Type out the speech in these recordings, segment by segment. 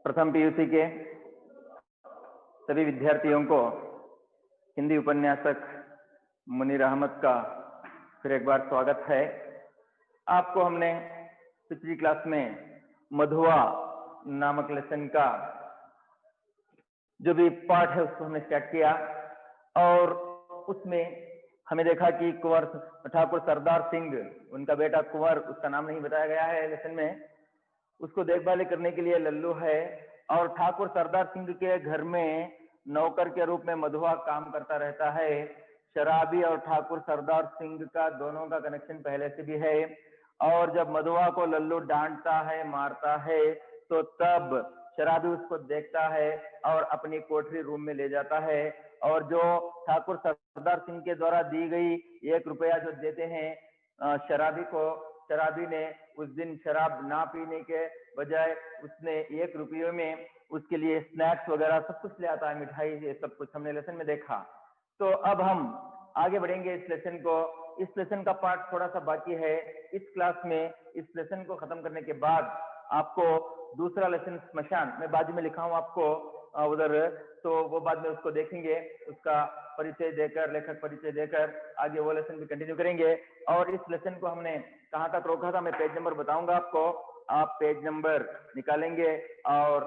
प्रथम पीयूसी के सभी विद्यार्थियों को हिंदी उपन्यासक मुनीर अहमद का फिर एक बार स्वागत है। आपको हमने पिछली क्लास में मधुआ नामक लेसन का जो भी पाठ है उसको हमने स्टार्ट किया और उसमें हमें देखा कि कुंवर ठाकुर सरदार सिंह, उनका बेटा कुंवर, उसका नाम नहीं बताया गया है लेसन में, उसको देखभाल करने के लिए लल्लू है और ठाकुर सरदार सिंह के घर में नौकर के रूप में मधुआ काम करता रहता है। शराबी और ठाकुर सरदार सिंह का दोनों का कनेक्शन पहले से भी है और जब मधुआ को लल्लू डांटता है, मारता है, तो तब शराबी उसको देखता है और अपनी कोठरी रूम में ले जाता है और जो ठाकुर सरदार सिंह के द्वारा दी गई 1 रुपया जो देते हैं शराबी को, शराबी ने उस दिन शराब ना पीने के बजाय उसने 1 रुपये में उसके लिए स्नैक्स वगैरह सब कुछ ले आता है, मिठाई, ये सब कुछ हमने लेसन में देखा। तो अब हम आगे बढ़ेंगे इस लेसन को। इस लेसन का पार्ट थोड़ा सा बाकी है। इस क्लास में इस लेसन को खत्म करने के बाद आपको दूसरा लेसन स्मशान, मैं बाद में लिखा हूं आपको उधर, तो वो बाद में उसको देखेंगे, उसका परिचय देकर, लेखक परिचय देकर आगे वो लेसन भी कंटिन्यू करेंगे। और इस लेसन को हमने कहाँ तक रोका था, मैं पेज नंबर बताऊंगा आपको, आप पेज नंबर निकालेंगे और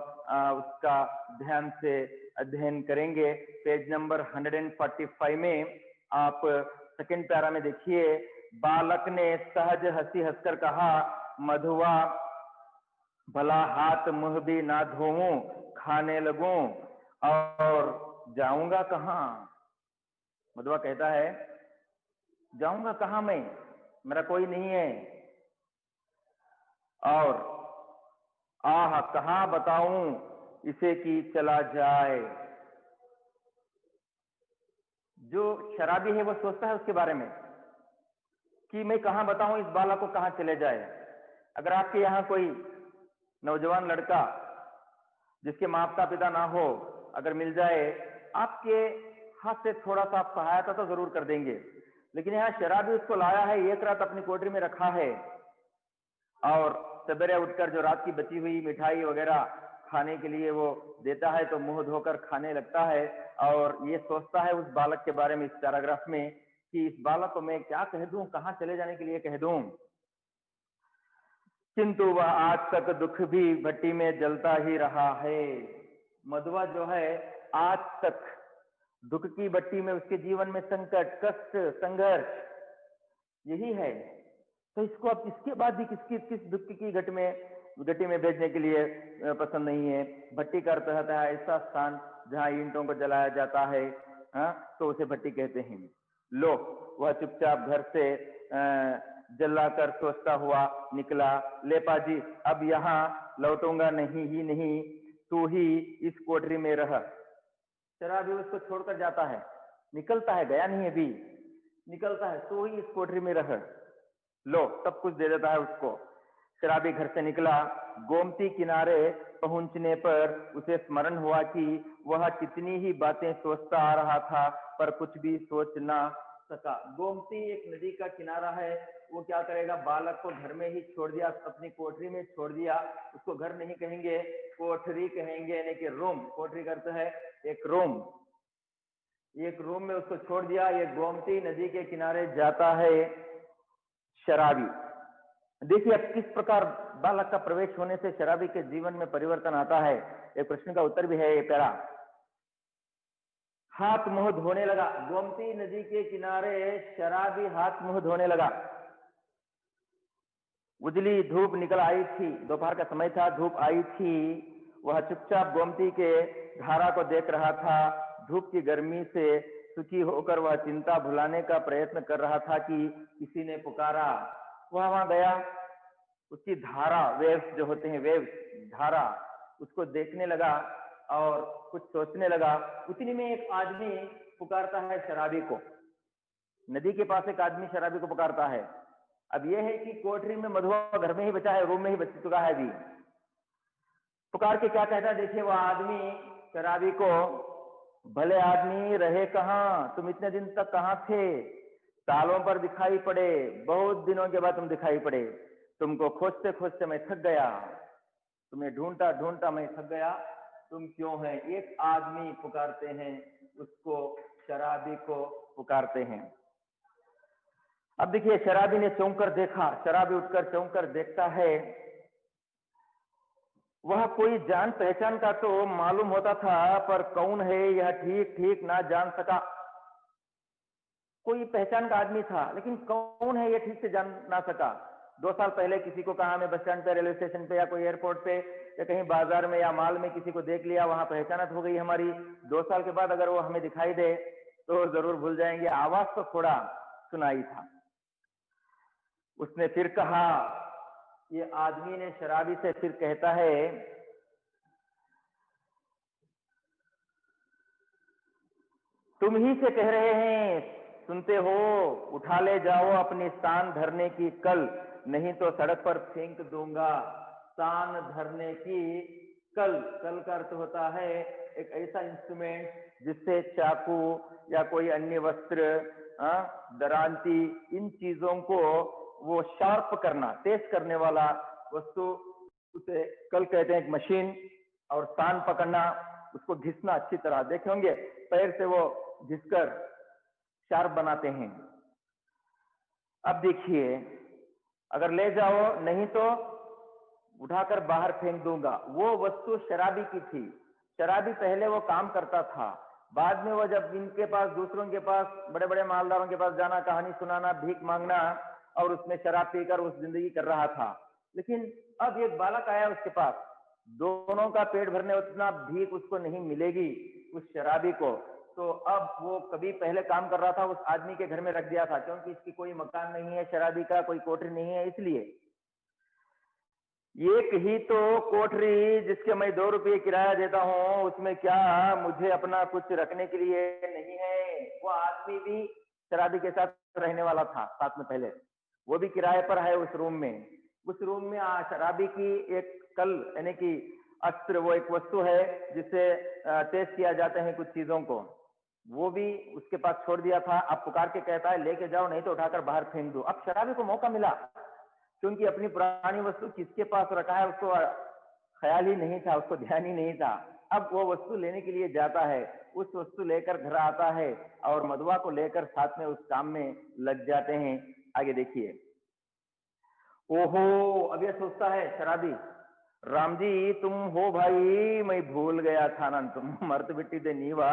उसका ध्यान से अध्ययन करेंगे। पेज नंबर 145 में आप सेकंड पैरा में देखिए, बालक ने सहज हंसी हंसकर कहा, मधुआ भला हाथ मुंह भी ना धोऊं, खाने लगूं और जाऊंगा कहाँ। मधुआ कहता है, जाऊंगा कहाँ मैं, मेरा कोई नहीं है, और आह कहाँ बताऊं इसे कि चला जाए। जो शराबी है वो सोचता है उसके बारे में कि मैं कहाँ बताऊं इस बालक को, कहाँ चले जाए। अगर आपके यहाँ कोई नौजवान लड़का जिसके माता पिता ना हो अगर मिल जाए, आपके हाथ से थोड़ा सा आप सहायता तो जरूर कर देंगे, लेकिन यहाँ शराबी उसको लाया है, 1 रात अपनी कोठरी में रखा है और सवेरे उठकर जो रात की बची हुई मिठाई वगैरह खाने के लिए वो देता है तो मुंह धोकर खाने लगता है और ये सोचता है उस बालक के बारे में इस पैराग्राफ में कि इस बालक को मैं क्या कह दूं, कहाँ चले जाने के लिए कह दूं। किंतु वह आज तक दुख भी भट्टी में जलता ही रहा है। मधुआ जो है आज तक दुख की भट्टी में, उसके जीवन में संकट, कष्ट, संघर्ष यही है, तो इसको अब इसके बाद भी किस दुख की घटी में भेजने के लिए पसंद नहीं है। भट्टी का अर्थ होता है ऐसा स्थान जहां ईंटों को जलाया जाता है, तो उसे भट्टी कहते हैं। लो, वह चुपचाप घर से जलाकर सोचता हुआ निकला, ले पाजी अब यहाँ लौटूंगा नहीं ही नहीं, तू ही इस कोठरी में रह। शराबी उसको छोड़कर जाता है, निकलता है, गया नहीं अभी, निकलता है, तू ही इस कोठरी में रह। लो, सब कुछ दे देता है उसको। शराबी घर से निकला। गोमती किनारे पहुंचने पर उसे स्मरण हुआ कि वह कितनी ही बातें सोचता आ रहा था पर कुछ भी सोच ना सका। गोमती एक नदी का किनारा है, वो क्या करेगा, बालक को घर में ही छोड़ दिया, अपनी कोठरी में छोड़ दिया। उसको घर नहीं कहेंगे, कोठरी कहेंगे, यानी कि रूम। कोठरी करते हैं एक रूम, एक रूम में उसको छोड़ दिया। ये गोमती नदी के किनारे जाता है शराबी। देखिए अब किस प्रकार बालक का प्रवेश होने से शराबी के जीवन में परिवर्तन आता है। एक प्रश्न का उत्तर भी है ये पैरा। हाथ मुंह धोने लगा। गोमती नदी के किनारे शराबी हाथ मुंह धोने लगा। उजली धूप निकल आई थी, दोपहर का समय था, धूप आई थी। वह चुपचाप गोमती के धारा को देख रहा था। धूप की गर्मी से सुखी होकर वह चिंता भुलाने का प्रयत्न कर रहा था कि किसी ने पुकारा। वह वहां गया, उसकी धारा, वेव्स जो होते हैं, वेव्स, धारा, उसको देखने लगा और कुछ सोचने लगा। उतनी में एक आदमी पुकारता है शराबी को। नदी के पास एक आदमी शराबी को पुकारता है। अब यह है कि कोठरी में मधुआ घर में ही बचा है, रूम में ही बच चुका है अभी। पुकार के क्या कहता है, देखिए वह आदमी शराबी को, भले आदमी रहे कहाँ, तुम इतने दिन तक कहाँ थे, सालों पर दिखाई पड़े, बहुत दिनों के बाद तुम दिखाई पड़े, तुमको खोजते खोजते मैं थक गया। तुम्हें ढूंढता ढूंढता मैं थक गया, तुम क्यों है? एक आदमी पुकारते हैं, उसको शराबी को पुकारते हैं। अब देखिए, शराबी ने चौंक कर देखा, शराबी उठकर चौंक कर देखता है, वह कोई जान पहचान का तो मालूम होता था, पर कौन है यह ठीक ठीक ना जान सका। कोई पहचान का आदमी था, लेकिन कौन है यह ठीक से जान ना सका। 2 साल पहले किसी को कहा, हमें बस स्टैंड पे, रेलवे स्टेशन पे, या कोई एयरपोर्ट पे, या कहीं बाजार में या मॉल में किसी को देख लिया, वहां पहचानत हो गई हमारी। 2 साल के बाद अगर वो हमें दिखाई दे तो जरूर भूल जाएंगे, आवाज तो थोड़ा सुनाई था। उसने फिर कहा, ये आदमी ने शराबी से फिर कहता है, तुम ही से कह रहे हैं, सुनते हो, उठा ले जाओ अपनी स्थान धरने की कल, नहीं तो सड़क पर फेंक दूंगा। स्थान धरने की कल, कल का अर्थ होता है एक ऐसा इंस्ट्रूमेंट जिससे चाकू या कोई अन्य वस्त्र, दरांती, इन चीजों को वो शार्प करना, तेज करने वाला वस्तु, उसे कल कहते हैं, एक मशीन। और स्थान पकड़ना, उसको घिसना, अच्छी तरह देखे होंगे, पैर से वो घिसकर शार्प बनाते हैं। अब देखिए, अगर ले जाओ, नहीं तो उठाकर बाहर फेंक दूंगा। वो वस्तु शराबी की थी। शराबी पहले वो काम करता था, बाद में वो जब इनके पास, दूसरों के पास, बड़े बड़े मालदारों के पास जाना, कहानी सुनाना, भीख मांगना, और उसमें शराब पीकर उस जिंदगी कर रहा था। लेकिन अब एक बालक आया उसके पास, दोनों का पेट भरने उतना भीख उसको नहीं मिलेगी उस शराबी को। तो अब वो कभी पहले काम कर रहा था, उस आदमी के घर में रख दिया था, क्योंकि इसकी कोई मकान नहीं है, शराबी का कोई कोठरी नहीं है, इसलिए। एक ही तो कोठरी जिसके मैं 2 रुपये किराया देता हूँ, उसमें क्या मुझे अपना कुछ रखने के लिए नहीं है। वो आदमी भी शराबी के साथ रहने वाला था साथ में पहले, वो भी किराए पर है उस रूम में। उस रूम में शराबी की एक कल, यानी कि अस्त्र, वो एक वस्तु है जिससे तेज किया जाते हैं कुछ चीजों को, वो भी उसके पास छोड़ दिया था। अब पुकार के कहता है, लेके जाओ, नहीं तो उठाकर बाहर फेंक दो। अब शराबी को मौका मिला, क्योंकि अपनी पुरानी वस्तु किसके पास रखा है उसको ख्याल ही नहीं था, उसको ध्यान ही नहीं था। अब वो वस्तु लेने के लिए जाता है, उस वस्तु लेकर घर आता है, और मधुआ को लेकर साथ में उस काम में लग जाते हैं। आगे देखिए, ओहो, अब ये सोचता है शराबी, राम जी तुम हो भाई, मैं भूल गया था ना, तुम मर्त बिट्टी दे नीवा।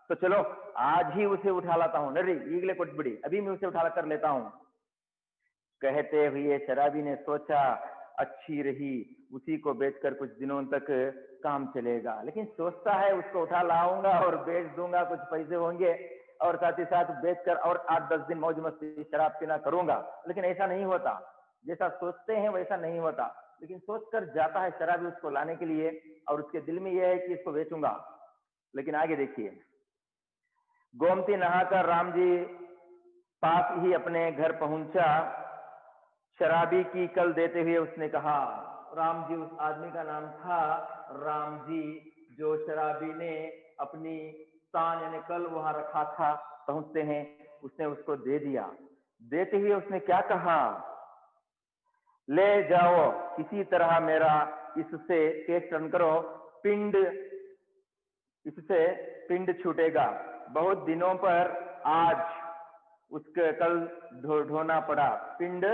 तो चलो आज ही उसे उठा लाता हूँ, नरी ईगले कोटबिड़ी, अभी मैं उसे उठा कर लेता हूँ। कहते हुए शराबी ने सोचा, अच्छी रही, उसी को बेचकर कुछ दिनों तक काम चलेगा। लेकिन सोचता है, उसको उठा लाऊंगा और बेच दूंगा, कुछ पैसे होंगे, और साथ ही साथ बेचकर और 8-10 दिन मौज मस्ती शराब पीना करूंगा। लेकिन ऐसा नहीं होता, जैसा सोचते हैं वैसा नहीं होता। लेकिन सोचकर जाता है शराबी उसको लाने के लिए, और उसके दिल में यह है कि इसको बेचूंगा। लेकिन आगे देखिए, गोमती नहाकर राम जी पास ही अपने घर पहुंचा। शराबी की कल देते हुए उसने कहा, राम जी, उस आदमी का नाम था राम जी, जो शराबी ने अपनी स्थान यानी कल वहां रखा था, पहुंचते हैं, उसने उसको दे दिया। देते हुए उसने क्या कहा, ले जाओ, किसी तरह मेरा इससे केस टर्न करो, पिंड, इससे पिंड छूटेगा। बहुत दिनों पर आज उसके कल ढोना पड़ा, पिंड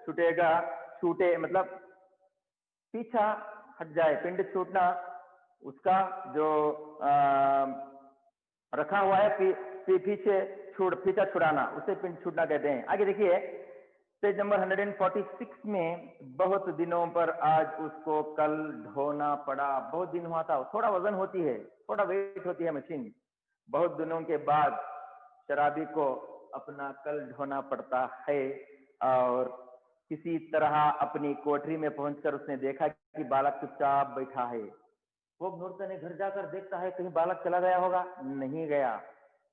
छूटेगा। छूटे मतलब पीछा हट जाए, पिंड छूटना, उसका जो रखा हुआ है पीछे पीछा छुड़ाना, उसे पिंड छूटना कहते हैं। आगे देखिए, पेज नंबर 146 में, बहुत दिनों पर आज उसको कल ढोना पड़ा। बहुत दिन हुआ था, थोड़ा वजन होती है, थोड़ा वेट होती है मशीन। बहुत दिनों के बाद शराबी को अपना कल ढोना पड़ता है। और किसी तरह अपनी कोठरी में पहुंचकर उसने देखा कि बालक चुपचाप बैठा है। वो मुहूर्त ने घर जाकर देखता है, कहीं बालक चला गया होगा, नहीं गया,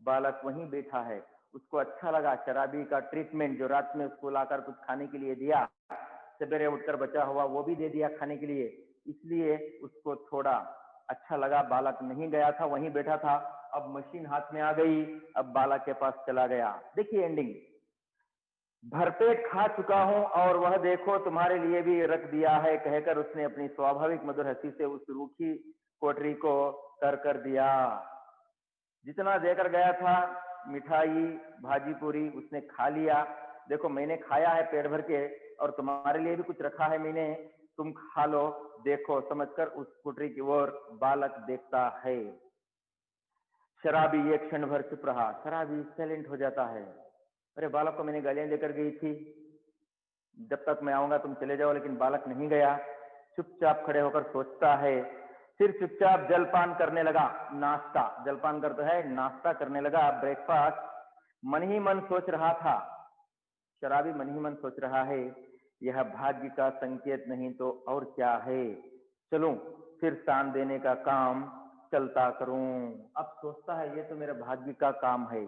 बालक वहीं बैठा है। उसको अच्छा लगा शराबी का ट्रीटमेंट, जो रात में उसको लाकर कुछ खाने के लिए दिया, सवेरे उठकर बचा हुआ वो भी दे दिया खाने के लिए, इसलिए उसको थोड़ा अच्छा लगा। बालक नहीं गया था, वहीं बैठा था। अब मशीन हाथ में आ गई, अब बालक के पास चला गया। देखिए एंडिंग, भरपेट खा चुका हूं और वह देखो तुम्हारे लिए भी रख दिया है, कहकर उसने अपनी स्वाभाविक मधुर हंसी से उस रूखी कोठरी को कर कर दिया। जितना देकर गया था मिठाई भाजी पूरी उसने खा लिया। देखो मैंने खाया है पेट भर के और तुम्हारे लिए भी कुछ रखा है मैंने, तुम खा लो। देखो समझकर उस कोठरी की ओर बालक देखता है। शराबी एक क्षण भर चुप रहा। शराबी साइलेंट हो जाता है। अरे बालक को मैंने गालियां लेकर गई थी, जब तक मैं आऊंगा तुम चले जाओ, लेकिन बालक नहीं गया। चुपचाप खड़े होकर सोचता है। फिर चुपचाप जलपान करने लगा। नाश्ता, जलपान करता है, नाश्ता करने लगा, ब्रेकफास्ट। मन ही मन सोच रहा था, शराबी मन ही मन सोच रहा है, यह भाग्य का संकेत नहीं तो और क्या है। चलूं फिर शान देने का काम चलता करूं। अब सोचता है ये तो मेरा भाग्य का काम है,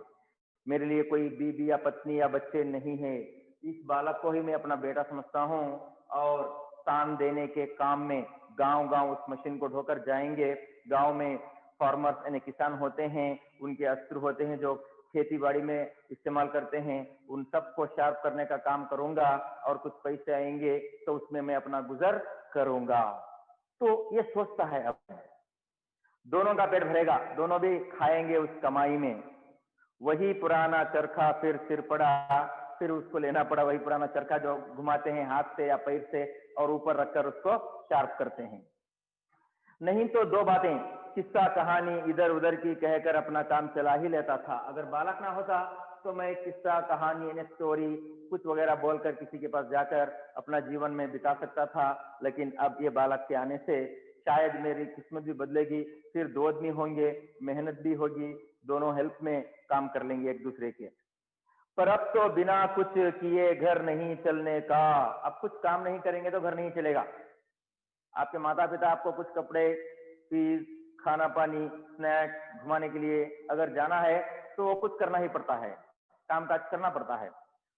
मेरे लिए कोई बीबी या पत्नी या बच्चे नहीं है। इस बालक को ही मैं अपना बेटा समझता हूँ और शान देने के काम में गांव गांव उस मशीन को ढोकर जाएंगे। गांव में फार्मर्स यानी किसान होते हैं, उनके अस्त्र होते हैं जो खेती बाड़ी में इस्तेमाल करते हैं, उन सबको शार्प करने का काम करूंगा और कुछ पैसे आएंगे तो उसमें मैं अपना गुजर करूंगा। तो ये सोचता है। अब दोनों का पेट भरेगा, दोनों भी खाएंगे उस कमाई में। वही पुराना चरखा फिर सिर पड़ा, फिर उसको लेना पड़ा। वही पुराना चरखा जो घुमाते हैं हाथ से या पैर से और ऊपर रखकर उसको शार्प करते हैं। नहीं तो दो बातें किस्सा कहानी इधर उधर की कहकर अपना काम चला ही लेता था। अगर बालक ना होता तो मैं किस्सा कहानी स्टोरी कुछ वगैरह बोलकर किसी के पास जाकर अपना जीवन में बिता सकता था। लेकिन अब ये बालक के आने से शायद मेरी किस्मत भी बदलेगी, फिर दो आदमी होंगे, मेहनत भी होगी, दोनों हेल्प में काम कर लेंगे एक दूसरे के। पर अब तो बिना कुछ किए घर नहीं चलने का। अब कुछ काम नहीं करेंगे तो घर नहीं चलेगा। आपके माता पिता आपको कुछ कपड़े, फीस, खाना पानी, स्नैक्स घुमाने के लिए अगर जाना है तो वो कुछ करना ही पड़ता है, काम काज करना पड़ता है।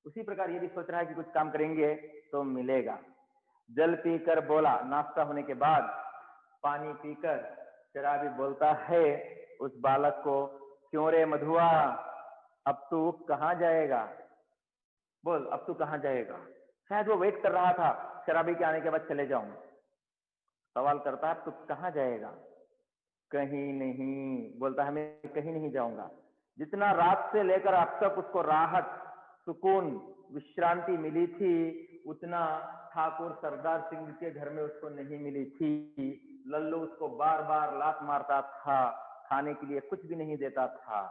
उसी प्रकार ये भी सोच रहा है कि कुछ काम करेंगे तो मिलेगा। जल पीकर बोला, नाश्ता होने के बाद पानी पीकर शराबी बोलता है उस बालक को, क्यों रे मधुआ, अब तू कहाँ जाएगा? बोल अब तू कहाँ जाएगा? शायद वो वेट कर रहा था शराबी के आने के बाद चले जाऊं। सवाल करता है तू कहाँ जाएगा? कहीं नहीं, बोलता है मैं कहीं नहीं जाऊंगा। जितना रात से लेकर अब तक उसको राहत, सुकून, विश्रांति मिली थी उतना ठाकुर सरदार सिंह के घर में उसको नहीं मिली थी। लल्लू उसको बार बार लात मारता था, खाने के लिए कुछ भी नहीं देता था।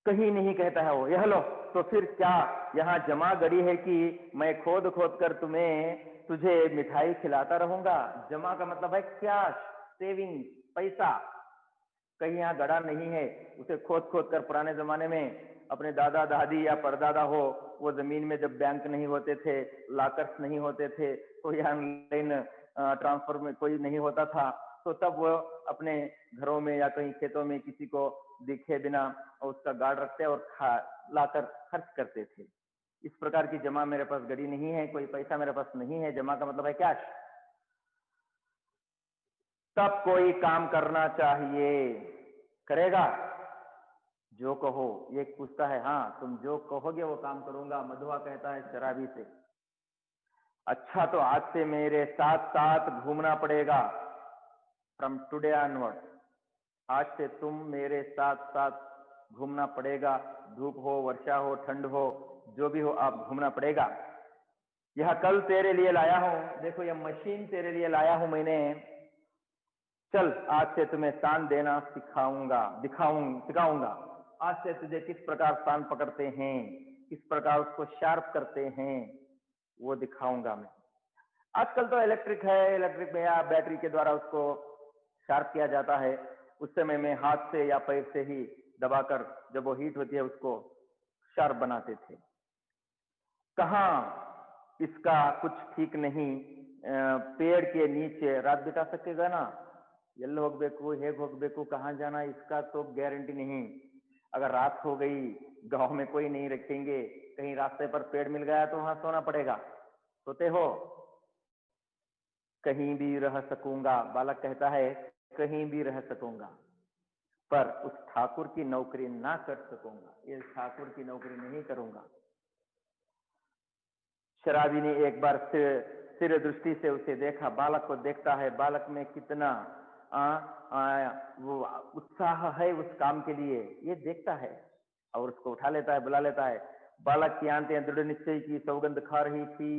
कहीं नहीं कहता है वो, यह लो तो फिर क्या यहाँ जमा गड़ी है कि मैं खोद खोद कर तुझे मिठाई खिलाता रहूंगा? जमा का मतलब है कैश, सेविंग, पैसा। कहीं यहाँ गड़ा नहीं है। उसे खोद खोद कर पुराने जमाने में अपने दादा दादी या परदादा हो, वो जमीन में जब बैंक नहीं होते थे, लॉकर्स नहीं होते थे, तो यहाँ ऑनलाइन ट्रांसफर में कोई नहीं होता था, तो तब वो अपने घरों में या कहीं खेतों में किसी को दिखे बिना उसका गार्ड रखते और लाकर खर्च करते थे। इस प्रकार की जमा मेरे पास गड़ी नहीं है, कोई पैसा मेरे पास नहीं है। जमा का मतलब है कैश। तब कोई काम करना चाहिए, करेगा? जो कहो। ये पूछता है, हाँ तुम जो कहोगे वो काम करूंगा। मधुआ कहता है शराबी से, अच्छा तो आज से मेरे साथ साथ घूमना पड़ेगा, फ्रॉम टुडे ऑनवर्ड। आज से तुम मेरे साथ साथ घूमना पड़ेगा। धूप हो, वर्षा हो, ठंड हो, जो भी हो, आप घूमना पड़ेगा। यह कल तेरे लिए लाया हूं, देखो यह मशीन तेरे लिए लाया हूं मैंने। चल आज से तुम्हें शान देना सिखाऊंगा। आज से तुझे किस प्रकार शान पकड़ते हैं, किस प्रकार उसको शार्प करते हैं, वो दिखाऊंगा मैं। आजकल तो इलेक्ट्रिक है, इलेक्ट्रिक में या बैटरी के द्वारा उसको शार्प किया जाता है। उस समय में हाथ से या पैर से ही दबाकर जब वो हीट होती है उसको शार्प बनाते थे। कहाँ इसका कुछ ठीक नहीं, पेड़ के नीचे रात बिता सकेगा ना? एल्लो होगबेकु, हेग होगबेकु, कहाँ जाना इसका तो गारंटी नहीं। अगर रात हो गई, गांव में कोई नहीं रखेंगे, कहीं रास्ते पर पेड़ मिल गया तो वहां सोना पड़ेगा। सोते हो? कहीं भी रह सकूंगा, बालक कहता है कहीं भी रह सकूंगा। पर उस ठाकुर की नौकरी ना कर सकूंगा, ये ठाकुर की नौकरी नहीं करूंगा। शराबी ने एक बार स्थिर दृष्टि से उसे देखा, बालक को देखता है, बालक में कितना वो उत्साह है उस काम के लिए, ये देखता है और उसको उठा लेता है, बुला लेता है। बालक की आंतें दृढ़ निश्चय की सौगंध खा रही थी।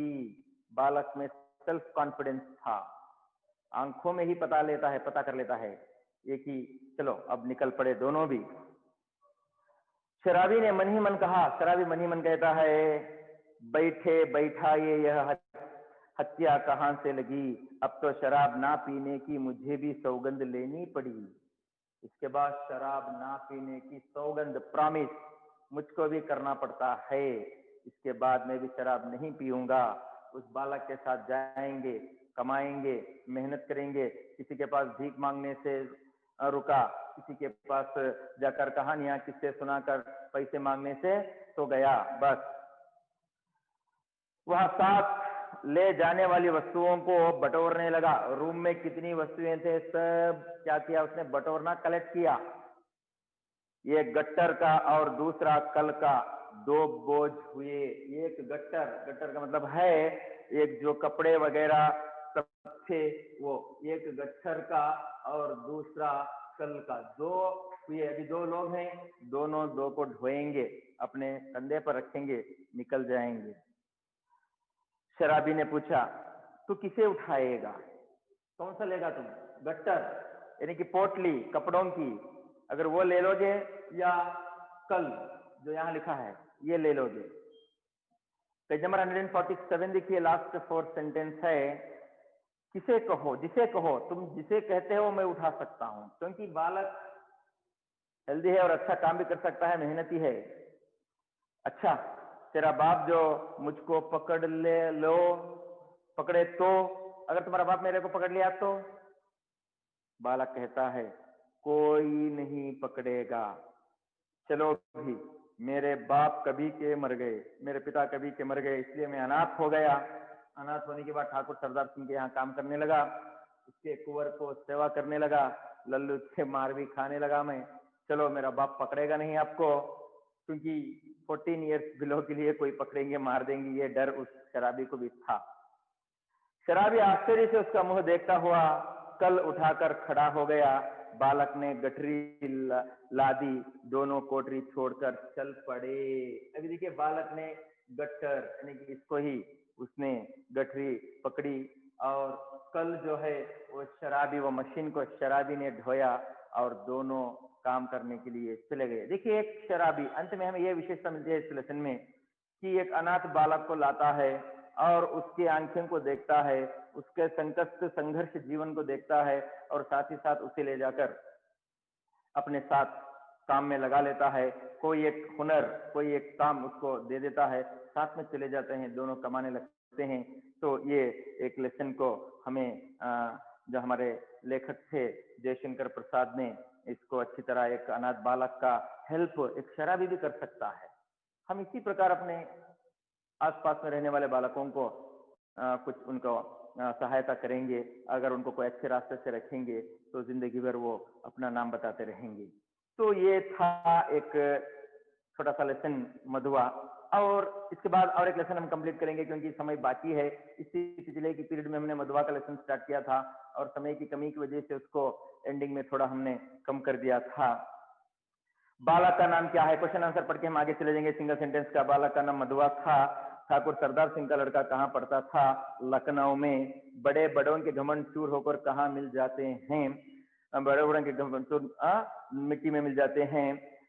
बालक में सेल्फ कॉन्फिडेंस था, आंखों में ही पता कर लेता है ये कि चलो अब निकल पड़े दोनों भी। शराबी ने मन ही मन कहा, शराबी मन ही मन कहता है, बैठे बैठाए यह हत्या कहां से लगी, अब तो शराब ना पीने की मुझे भी सौगंध लेनी पड़ी। इसके बाद शराब ना पीने की सौगंध, प्रॉमिस मुझको भी करना पड़ता है। इसके बाद मैं भी शराब नहीं पीऊंगा। उस बालक के साथ जाएंगे, कमाएंगे, मेहनत करेंगे, किसी के पास भीख मांगने से रुका, किसी के पास जाकर कहानियां किससे सुनाकर पैसे मांगने से तो गया। बस वह साथ ले जाने वाली वस्तुओं को बटोरने लगा। रूम में कितनी वस्तुएं थे सब क्या किया उसने, बटोरना, कलेक्ट किया। ये गट्टर का और दूसरा कल का, दो बोझ हुए। एक गट्टर का मतलब है एक जो कपड़े वगैरह सब थे वो, एक गट्टर का और दूसरा कल का, दो हुए। अभी दो लोग हैं, दोनों दो को ढोएंगे, अपने कंधे पर रखेंगे, निकल जाएंगे। शराबी ने पूछा, तू किसे उठाएगा, कौन सा लेगा तुम? गट्टर यानी कि पोटली कपड़ों की, अगर वो ले लोगे, या कल जो यहाँ लिखा है ये ले लोगे। पेज नंबर 147 देखिए, लास्ट 4 सेंटेंस है, किसे कहो, जिसे कहो, तुम जिसे कहते हो मैं उठा सकता हूं, क्योंकि बालक हेल्दी है और अच्छा काम भी कर सकता है, मेहनती है। अच्छा, तेरा बाप जो मुझको पकड़ पकड़े तो, अगर तुम्हारा बाप मेरे को पकड़ लिया तो? बालक कहता है, कोई नहीं पकड़ेगा। चलो भी, मेरे बाप कभी के मर गए, मेरे पिता कभी के मर गए, इसलिए मैं अनाथ हो गया। अनाथ होने के बाद ठाकुर सरदार सिंह के यहाँ काम करने लगा, उसके कुंवर को सेवा करने लगा, लल्लू से मार भी खाने लगा मैं। चलो मेरा बाप पकड़ेगा नहीं आपको, क्योंकि 14 ईयर्स बिलो के लिए कोई पकड़ेंगे, मार देंगे, ये डर उस शराबी को भी था। शराबी आश्चर्य से उसका मुंह देखता हुआ कल उठाकर खड़ा हो गया। बालक ने गठरी लादी, दोनों कोठरी छोड़कर चल पड़े। अभी देखिए, बालक ने गट्टर यानी कि इसको ही उसने गठरी पकड़ी, और कल जो है वो शराबी, वो मशीन को शराबी ने ढोया और दोनों काम करने के लिए चले गए। देखिए, एक शराबी, अंत में हमें यह विशेषता मिलती है इस लेसन में कि एक अनाथ बालक को लाता है और उसकी आंखें को देखता है, उसके संकट संघर्ष जीवन को देखता है, और साथ ही साथ उसे ले जाकर अपने साथ काम में लगा लेता है। कोई एक हुनर, कोई एक काम उसको दे देता है, साथ में चले जाते हैं, दोनों कमाने लगते हैं। तो ये एक लेसन को हमें जो हमारे लेखक थे जयशंकर प्रसाद ने इसको अच्छी तरह, एक अनाथ बालक का हेल्प एक शराबी भी कर सकता है। हम इसी प्रकार अपने आसपास में रहने वाले बालकों को कुछ उनको सहायता करेंगे, अगर उनको कोई अच्छे रास्ते से रखेंगे तो जिंदगी भर वो अपना नाम बताते रहेंगे। तो ये था एक छोटा सा लेसन मधुआ, और इसके बाद और एक लेसन हम कंप्लीट करेंगे क्योंकि समय बाकी है। इसी पिछले की पीरियड में हमने मधुआ का लेसन स्टार्ट किया था और समय की कमी की वजह से उसको एंडिंग में थोड़ा हमने कम कर दिया था। बालक का नाम क्या है, क्वेश्चन आंसर पढ़ के हम आगे चले जाएंगे। सिंगल सेंटेंस का, बालक का नाम मधुआ था। ठाकुर सरदार सिंह का लड़का कहाँ पढ़ता था? लखनऊ में। बड़े बड़ों के घमंड चूर होकर कहाँ मिल जाते हैं? बड़े बड़ों के घमंड चूर मिट्टी में मिल जाते हैं।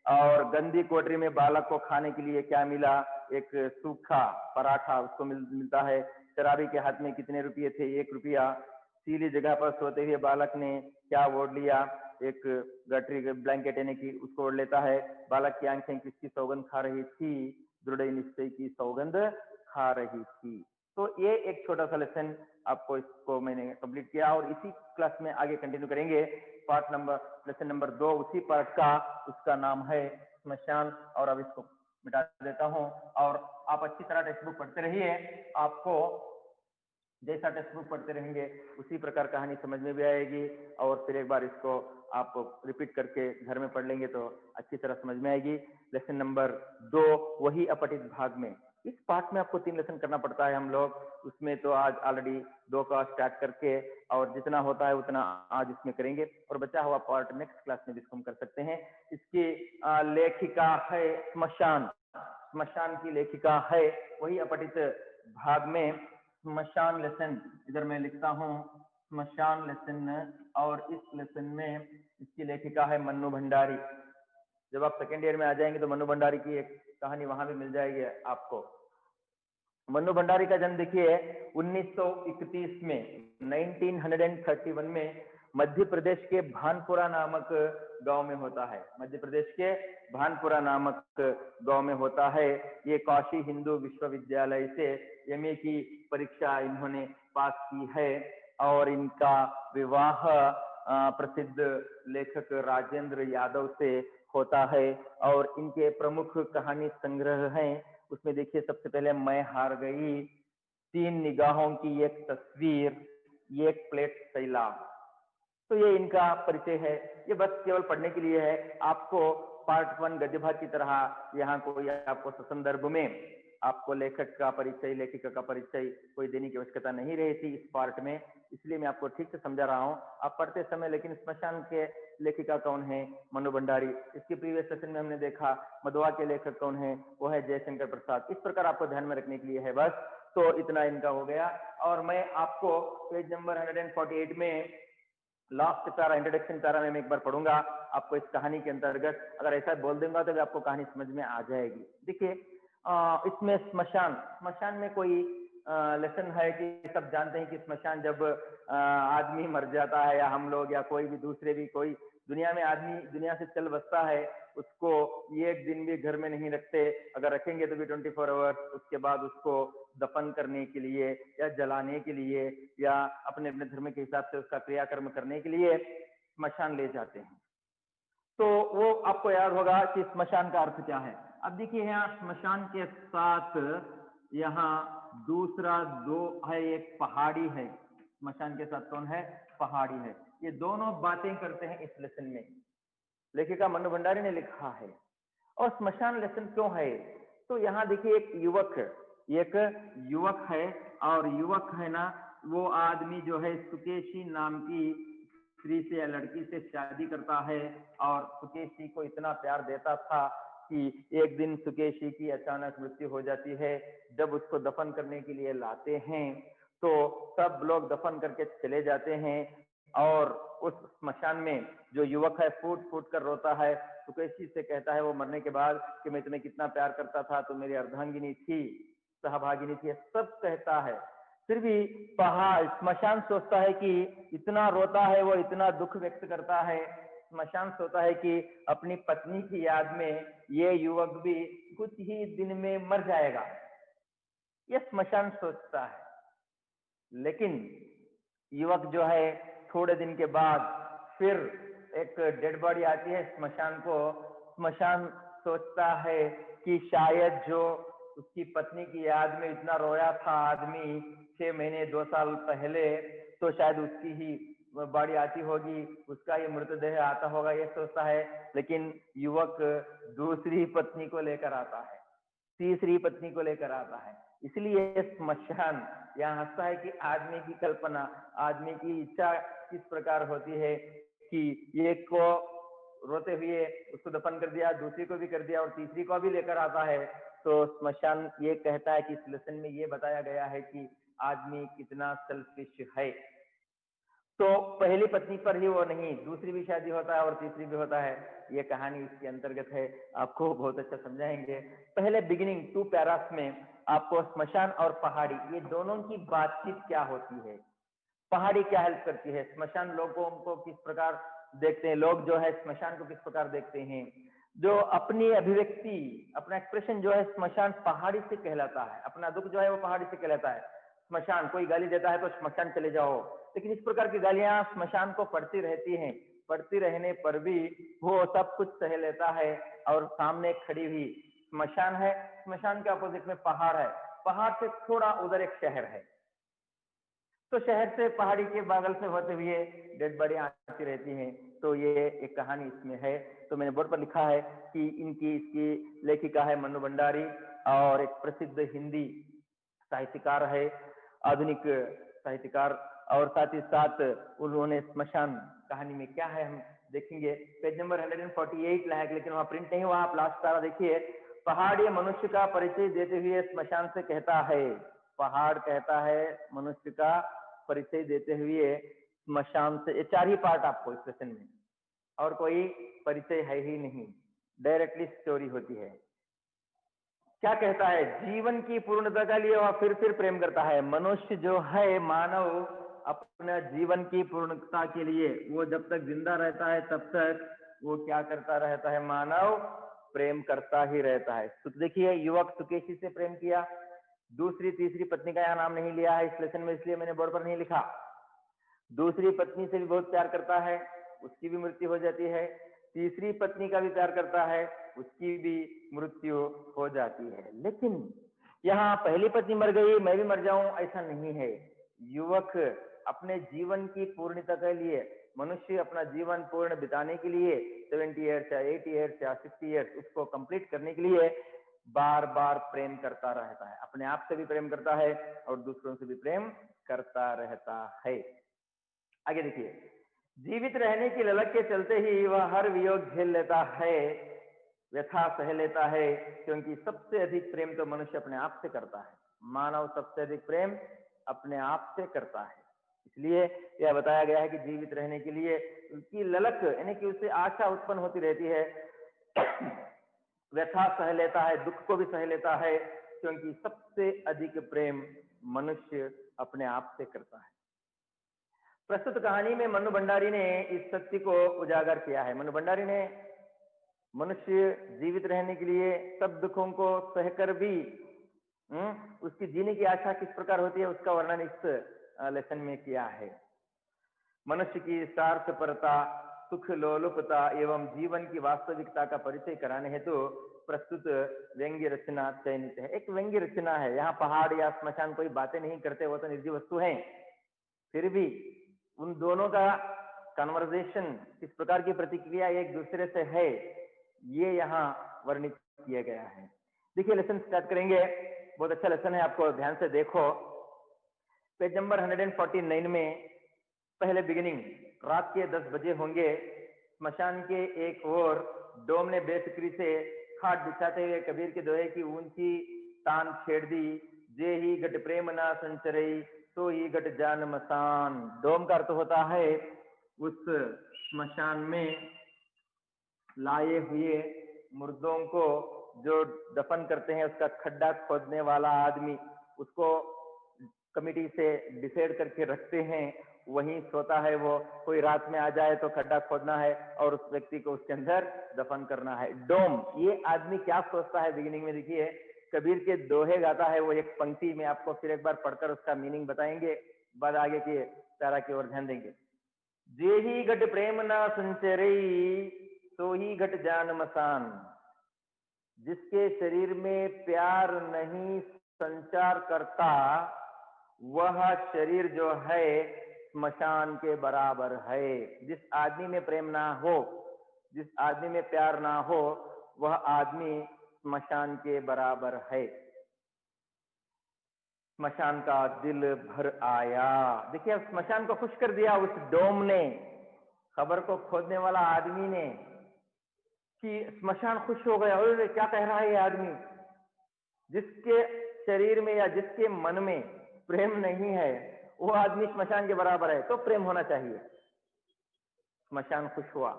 और गंदी कोठरी में बालक को खाने के लिए क्या मिला? एक सूखा पराठा उसको मिलता है। शराबी के हाथ में कितने रुपये थे? 1 रुपया। सीली जगह पर सोते हुए बालक ने क्या ओढ़ लिया? एक गठरी ब्लैंकेट यानी कि उसको ओढ़ लेता है। बालक की आंखें किसकी सौगंध खा रही थी? दृढ़ निश्चय की सौगंध खा रही थी। तो ये एक छोटा सा लेसन आपको, इसको मैंने कंप्लीट किया और इसी क्लास में आगे कंटिन्यू करेंगे। पार्ट नंबर, लेसन नंबर 2 उसी पार्ट का, उसका नाम है स्मशान। और अब इसको मिटा देता हूं और आप अच्छी तरह टेक्स्ट बुक पढ़ते रहिए। आपको जैसा टेक्स्ट बुक पढ़ते रहेंगे उसी प्रकार कहानी समझ में भी आएगी, और फिर एक बार इसको आप रिपीट करके घर में पढ़ लेंगे तो अच्छी तरह समझ में आएगी। लेसन नंबर 2, वही अपठित भाग में। इस पार्ट में आपको 3 लेसन करना पड़ता है हम लोग, उसमें तो आज ऑलरेडी 2 का स्टार्ट करके और जितना होता है उतना आज इसमें करेंगे, और बचा हुआ पार्ट नेक्स्ट क्लास में जिसको हम कर सकते हैं। इसकी लेखिका है स्मशान, स्मशान की लेखिका है वही अपठित भाग में स्मशान लेसन। इधर मैं लिखता हूँ स्मशान लेसन, और इस लेसन में इसकी लेखिका है मन्नू भंडारी। जब आप सेकेंड ईयर में आ जाएंगे तो मन्नू भंडारी की एक कहानी वहां भी मिल जाएगी आपको। मन्नू भंडारी का जन्म देखिए 1931 में 1931 में मध्य प्रदेश के भानपुरा नामक गांव में होता है। मध्य प्रदेश के भानपुरा नामक गांव में होता है। ये काशी हिंदू विश्वविद्यालय से एमए की परीक्षा इन्होंने पास की है, और इनका विवाह प्रसिद्ध लेखक राजेंद्र यादव से होता है। और इनके प्रमुख कहानी संग्रह हैं, उसमें देखिए सबसे पहले मैं हार गई, 3 निगाहों की एक तस्वीर, एक प्लेट सैलाब। तो ये इनका परिचय है। ये बस केवल पढ़ने के लिए है, आपको पार्ट 1 गद्य भाग की तरह यहाँ कोई आपको संदर्भ में आपको लेखक का परिचय, लेखिका का परिचय कोई देने की आवश्यकता नहीं रहती इस पार्ट में, इसलिए मैं आपको ठीक से समझा रहा हूँ आप पढ़ते समय। लेकिन स्मशान के लेखिका कौन है? मनु भंडारी। इसके प्रीवियस सेशन में हमने देखा मधुआ के लेखक कौन है, वो है जयशंकर प्रसाद। इस प्रकार आपको ध्यान में रखने के लिए है बस। तो इतना इनका हो गया, और मैं आपको पेज नंबर 148 में लास्ट पैरा, इंट्रोडक्शन पैरा में मैं एक बार पढ़ूंगा आपको इस कहानी के अंतर्गत। अगर ऐसा बोल दूंगा तो भी आपको कहानी समझ में आ जाएगी। देखिए इसमें स्मशान में कोई लेसन है कि सब जानते हैं कि स्मशान जब आदमी मर जाता है, या हम लोग या कोई भी दूसरे भी कोई दुनिया में आदमी दुनिया से चल बसता है, उसको एक दिन भी घर में नहीं रखते। अगर रखेंगे तो भी 24 आवर्स, उसके बाद उसको दफन करने के लिए या जलाने के लिए या अपने अपने धर्म के हिसाब से उसका क्रियाकर्म करने के लिए स्मशान ले जाते हैं। तो वो आपको याद होगा कि स्मशान का अर्थ क्या है। अब देखिए यहाँ स्मशान के साथ यहाँ दूसरा 2 है, एक पहाड़ी है। स्मशान के साथ कौन है? पहाड़ी है। ये दोनों बातें करते हैं इस लेसन में, लेखिका मनु भंडारी ने लिखा है। और स्मशान लेसन क्यों है? तो यहाँ देखिए एक युवक है, और युवक है ना, वो आदमी जो है सुकेशी नाम की स्त्री से या लड़की से शादी करता है, और सुकेशी को इतना प्यार देता था कि एक दिन सुकेशी की अचानक मृत्यु हो जाती है। जब उसको दफन करने के लिए लाते हैं तो सब लोग दफन करके चले जाते हैं, और उस स्मशान में जो युवक है फूट फूट कर रोता है। सुकेशी से कहता है वो मरने के बाद कि मैं तुम्हें कितना प्यार करता था, तुम मेरी अर्धांगिनी थी, सहभागिनी थी, सब कहता है। फिर भी स्मशान सोचता है कि इतना रोता है वो, इतना दुख व्यक्त करता है, स्मशान सोचता है कि अपनी पत्नी की याद में ये युवक भी कुछ ही दिन में मर जाएगा, ये स्मशान सोचता है। लेकिन युवक जो है थोड़े दिन के बाद फिर एक डेड बॉडी आती है स्मशान को। स्मशान सोचता है कि शायद जो उसकी पत्नी की याद में इतना रोया था आदमी 6 महीने 2 साल पहले, तो शायद उसकी ही बॉडी आती होगी, उसका ये मृतदेह आता होगा, ये सोचता है। लेकिन युवक दूसरी पत्नी को लेकर आता है, तीसरी पत्नी को लेकर आता है। इसलिए स्मशान यहाँ हंसता है कि आदमी की कल्पना, आदमी की इच्छा किस प्रकार होती है कि एक को रोते हुए उसको दफन कर दिया, दूसरी को भी कर दिया, और तीसरी को भी लेकर आता है। तो स्मशान ये कहता है कि इस लेसन में ये बताया गया है कि आदमी कितना सेल्फिश है। तो पहली पत्नी पर ही वो नहीं, दूसरी भी शादी होता है और तीसरी भी होता है। ये कहानी इसके अंतर्गत है, आपको बहुत अच्छा समझाएंगे। पहले बिगिनिंग 2 पैरास में आपको स्मशान और पहाड़ी, ये दोनों की बातचीत क्या होती है, पहाड़ी क्या हेल्प करती है, स्मशान लोगों को किस प्रकार देखते हैं, लोग जो है स्मशान को किस प्रकार देखते हैं, जो अपनी अभिव्यक्ति, अपना एक्सप्रेशन जो है स्मशान पहाड़ी से कहलाता है। अपना दुख जो है वो पहाड़ी से कहलाता है। स्मशान कोई गाली देता है तो स्मशान चले जाओ, लेकिन इस प्रकार की गालियां स्मशान को पड़ती रहती हैं। पड़ती रहने पर भी वो सब कुछ सह लेता है, और सामने खड़ी हुई स्मशान है, स्मशान के अपोजिट में पहाड़ है, पहाड़ से थोड़ा उधर एक शहर है। तो शहर से पहाड़ी के बगल से होते हुए डेड बॉडी आती रहती हैं। तो ये एक कहानी इसमें है। तो मैंने बोर्ड पर लिखा है कि इसकी लेखिका है मन्नू भंडारी और एक प्रसिद्ध हिंदी साहित्यकार है, आधुनिक साहित्यकार। और साथ ही साथ उन्होंने स्मशान कहानी में क्या है हम देखेंगे। पेज नंबर 148 लाया, लेकिन वहां प्रिंट नहीं हुआ, आप लास्ट सारा देखिए। पहाड़ ये मनुष्य का परिचय देते हुए स्मशान से कहता है, पहाड़ कहता है मनुष्य का परिचय देते हुए स्मशान से। ये 4 ही पार्ट आपको इस सेशन में, और कोई परिचय है ही नहीं, डायरेक्टली स्टोरी होती है। क्या कहता है, जीवन की पूर्णता के लिए वह फिर प्रेम करता है। मनुष्य जो है, मानव अपना जीवन की पूर्णता के लिए वो जब तक जिंदा रहता है तब तक वो क्या करता रहता है, मानव प्रेम करता ही रहता है। तो देखिए, युवक सुकेशी से प्रेम किया, दूसरी तीसरी पत्नी का यहाँ नाम नहीं लिया है इस लेसन में, इसलिए मैंने बोर्ड पर नहीं लिखा। दूसरी पत्नी से भी बहुत प्यार करता है, उसकी भी मृत्यु हो जाती है। तीसरी पत्नी का भी प्यार करता है, उसकी भी मृत्यु हो जाती है। लेकिन यहाँ पहली पत्नी मर गई, मैं भी मर जाऊं, ऐसा नहीं है। युवक अपने जीवन की पूर्णता के लिए, मनुष्य अपना जीवन पूर्ण बिताने के लिए 70 ईयर्स या 80 ईयर्स या 60 ईयर्स उसको कंप्लीट करने के लिए बार बार प्रेम करता रहता है। अपने आप से भी प्रेम करता है और दूसरों से भी प्रेम करता रहता है। आगे देखिए, जीवित रहने की ललक के चलते ही वह हर वियोग झेल लेता है, व्यथा सह लेता है, क्योंकि सबसे अधिक प्रेम तो मनुष्य अपने आप से करता है। मानव सबसे अधिक प्रेम अपने आप से करता है। इसलिए यह बताया गया है कि जीवित रहने के लिए उसकी ललक, यानी कि उससे आशा उत्पन्न होती रहती है। व्यथा सह लेता है, दुख को भी सह लेता है, क्योंकि सबसे अधिक प्रेम मनुष्य अपने आप से करता है। प्रस्तुत कहानी में मन्नू भंडारी ने इस सत्य को उजागर किया है। मन्नू भंडारी ने मनुष्य जीवित रहने के लिए सब दुखों को सहकर भी उसकी जीने की आशा किस प्रकार होती है उसका वर्णन इस लेसन में किया है। मनुष्य की स्वार्थपरता, सुख लोलुपता एवं जीवन की वास्तविकता का परिचय कराने हेतु प्रस्तुत व्यंग्य रचना चयनित है। एक व्यंग्य रचना है। यहाँ पहाड़ या श्मशान कोई बातें नहीं करते, वो तो निर्जीव वस्तु है, फिर भी उन दोनों का कन्वर्सेशन, किस प्रकार की प्रतिक्रिया एक दूसरे से है, ये यहाँ वर्णित किया गया है। देखिए, लेसन स्टार्ट करेंगे। बहुत अच्छा लेसन है, आपको ध्यान से देखो। पेज नंबर 149 में पहले बिगिनिंग, रात के 10 बजे होंगे। स्मशान के एक ओर डोम ने बेफिक्री से खाट बिछाते हुए कबीर के दोहे की ऊंची तान छेड़ दी। जे ही घट प्रेम ना संचरई, तो ही घट जान मसान। डोम का अर्थ होता है उस स्मशान में लाए हुए मुर्दों को जो दफन करते हैं, उसका खड्डा खोदने वाला आदमी, उसको कमिटी से डिसाइड करके रखते हैं, वहीं सोता है वो। कोई रात में आ जाए तो खड्डा खोदना है और उस व्यक्ति को उसके अंदर दफन करना है। डोम, ये आदमी क्या सोचता है, बिगिनिंग में देखिए कबीर के दोहे गाता है वो। एक पंक्ति में आपको फिर एक बार पढ़कर उसका मीनिंग बताएंगे, बाद आगे के तारा की ओर ध्यान देंगे। जे ही घट प्रेम ना संचरई, तो ही घट जान मसान। जिसके शरीर में प्यार नहीं संचार करता, वह शरीर जो है स्मशान के बराबर है। जिस आदमी में प्रेम ना हो, जिस आदमी में प्यार ना हो, वह आदमी स्मशान के बराबर है। स्मशान का दिल भर आया। देखिए, अब स्मशान को खुश कर दिया उस डोम ने, खबर को खोदने वाला आदमी ने, कि स्मशान खुश हो गया। और क्या कह रहा है ये आदमी, जिसके शरीर में या जिसके मन में प्रेम नहीं है, वो आदमी स्मशान के बराबर है, तो प्रेम होना चाहिए। स्मशान खुश हुआ।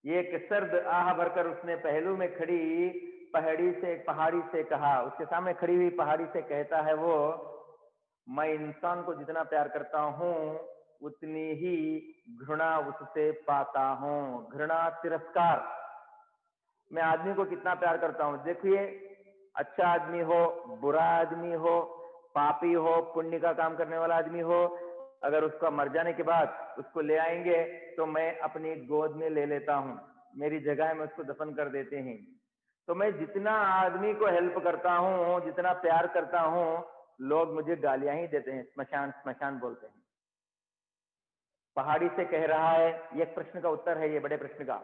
एक सर्द आह भरकर उसने पहलू में खड़ी पहाड़ी से कहा। उसके सामने खड़ी हुई पहाड़ी से कहता है वो, मैं इंसान को जितना प्यार करता हूं उतनी ही घृणा उससे पाता हूं। घृणा, तिरस्कार। मैं आदमी को कितना प्यार करता हूं। देखिए, अच्छा आदमी हो, बुरा आदमी हो, पापी हो, पुण्य का काम करने वाला आदमी हो, अगर उसका मर जाने के बाद उसको ले आएंगे तो मैं अपनी गोद में ले लेता हूं, मेरी जगह में उसको दफन कर देते हैं। तो मैं जितना आदमी को हेल्प करता हूं, जितना प्यार करता हूं, लोग मुझे गालियां ही देते हैं, स्मशान स्मशान बोलते हैं। पहाड़ी से कह रहा है, ये एक प्रश्न का उत्तर है, ये बड़े प्रश्न का।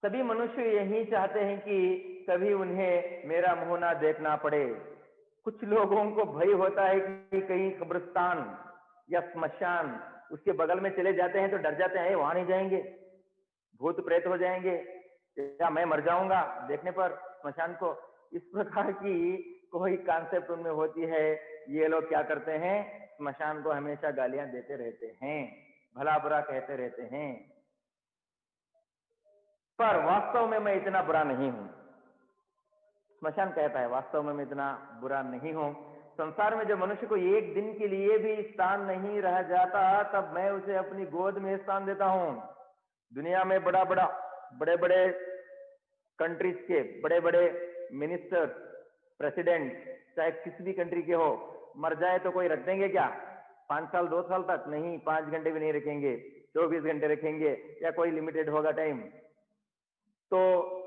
सभी मनुष्य यही चाहते हैं कि कभी उन्हें मेरा मुंह ना देखना पड़े। कुछ लोगों को भय होता है कि कहीं कब्रिस्तान या स्मशान उसके बगल में चले जाते हैं तो डर जाते हैं, वहां नहीं जाएंगे, भूत प्रेत हो जाएंगे, या मैं मर जाऊंगा देखने पर स्मशान को। इस प्रकार की कोई कॉन्सेप्ट उनमें होती है। ये लोग क्या करते हैं, स्मशान को हमेशा गालियां देते रहते हैं, भला बुरा कहते रहते हैं। पर वास्तव में मैं इतना बुरा नहीं हूं। स्मशान कहता है वास्तव में मैं इतना बुरा नहीं हूं। संसार में जब मनुष्य को एक दिन के लिए भी स्थान नहीं रह जाता, तब मैं उसे अपनी गोद में स्थान देता हूं। दुनिया में बड़े बड़े कंट्रीज के बड़े बड़े मिनिस्टर, प्रेसिडेंट, चाहे किसी भी कंट्री के हो, मर जाए तो कोई रख देंगे क्या? 5 साल 2 साल तक नहीं, 5 घंटे भी नहीं रखेंगे, 24 घंटे रखेंगे, या कोई लिमिटेड होगा टाइम। तो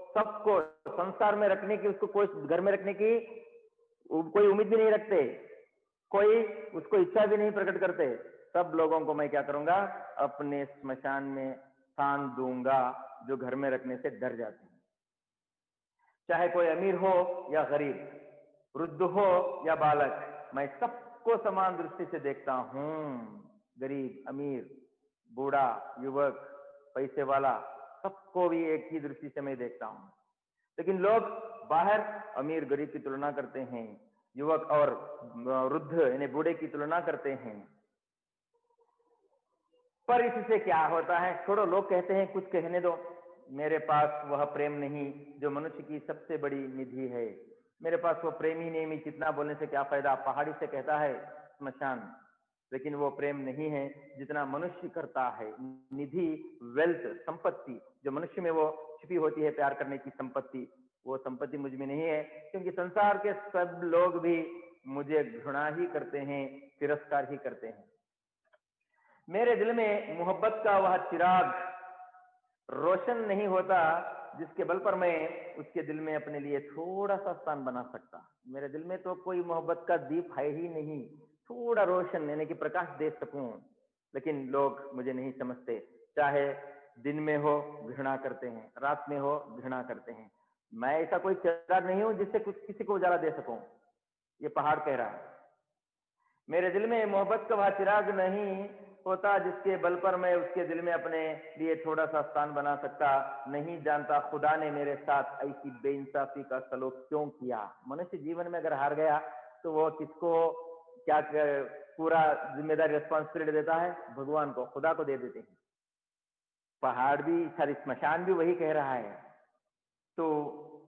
सबको संसार में रखने की, उसको कोई घर में रखने की कोई उम्मीद भी नहीं रखते, कोई उसको इच्छा भी नहीं प्रकट करते। सब लोगों को मैं क्या करूंगा, अपने स्मशान में स्थान दूंगा, जो घर में रखने से डर जाते हैं। चाहे कोई अमीर हो या गरीब, वृद्ध हो या बालक, मैं सबको समान दृष्टि से देखता हूं। गरीब, अमीर, बूढ़ा, युवक, पैसे वाला, सबको भी एक ही दृष्टि से मैं देखता हूं। लेकिन लोग बाहर अमीर गरीब की तुलना करते हैं, युवक और वृद्ध यानी बूढ़े की तुलना करते हैं। पर इससे क्या होता है, छोड़ो, लोग कहते हैं, कुछ कहने दो। मेरे पास वह प्रेम नहीं जो मनुष्य की सबसे बड़ी निधि है। मेरे पास वो प्रेम ही नहीं, मैं कितना बोलने से क्या फायदा। पहाड़ी से कहता है स्मशान, लेकिन वो प्रेम नहीं है जितना मनुष्य करता है। निधि, वेल्थ, संपत्ति जो मनुष्य में वो छिपी होती है, प्यार करने की संपत्ति, वो संपत्ति मुझ में नहीं है। क्योंकि संसार के सब लोग भी मुझे घृणा ही करते हैं, तिरस्कार ही करते हैं। मेरे दिल में मोहब्बत का वह चिराग रोशन नहीं होता जिसके बल पर मैं उसके दिल में अपने लिए थोड़ा सा स्थान बना सकता। मेरे दिल में तो कोई मोहब्बत का दीप है ही नहीं, थोड़ा रोशन यानी कि प्रकाश दे सकूं। लेकिन लोग मुझे नहीं समझते। चाहे दिन में हो घृणा करते हैं, रात में हो घृणा करते हैं। मैं ऐसा कोई चिराग नहीं हूं जिससे कुछ किसी को उजाला दे सकूं। ये पहाड़ कह रहा है। मेरे दिल में मोहब्बत का वह चिराग नहीं होता जिसके बल पर मैं उसके दिल में अपने लिए थोड़ा सा स्थान बना सकता। नहीं जानता खुदा ने मेरे साथ ऐसी बेइंसाफी का सलूक क्यों किया। मनुष्य जीवन में अगर हार गया तो वो किसको क्या पूरा जिम्मेदारी, रिस्पॉन्सिबिलिटी देता है? भगवान को, खुदा को दे देते हैं। पहाड़ भी, सारी स्मशान भी वही कह रहा है। तो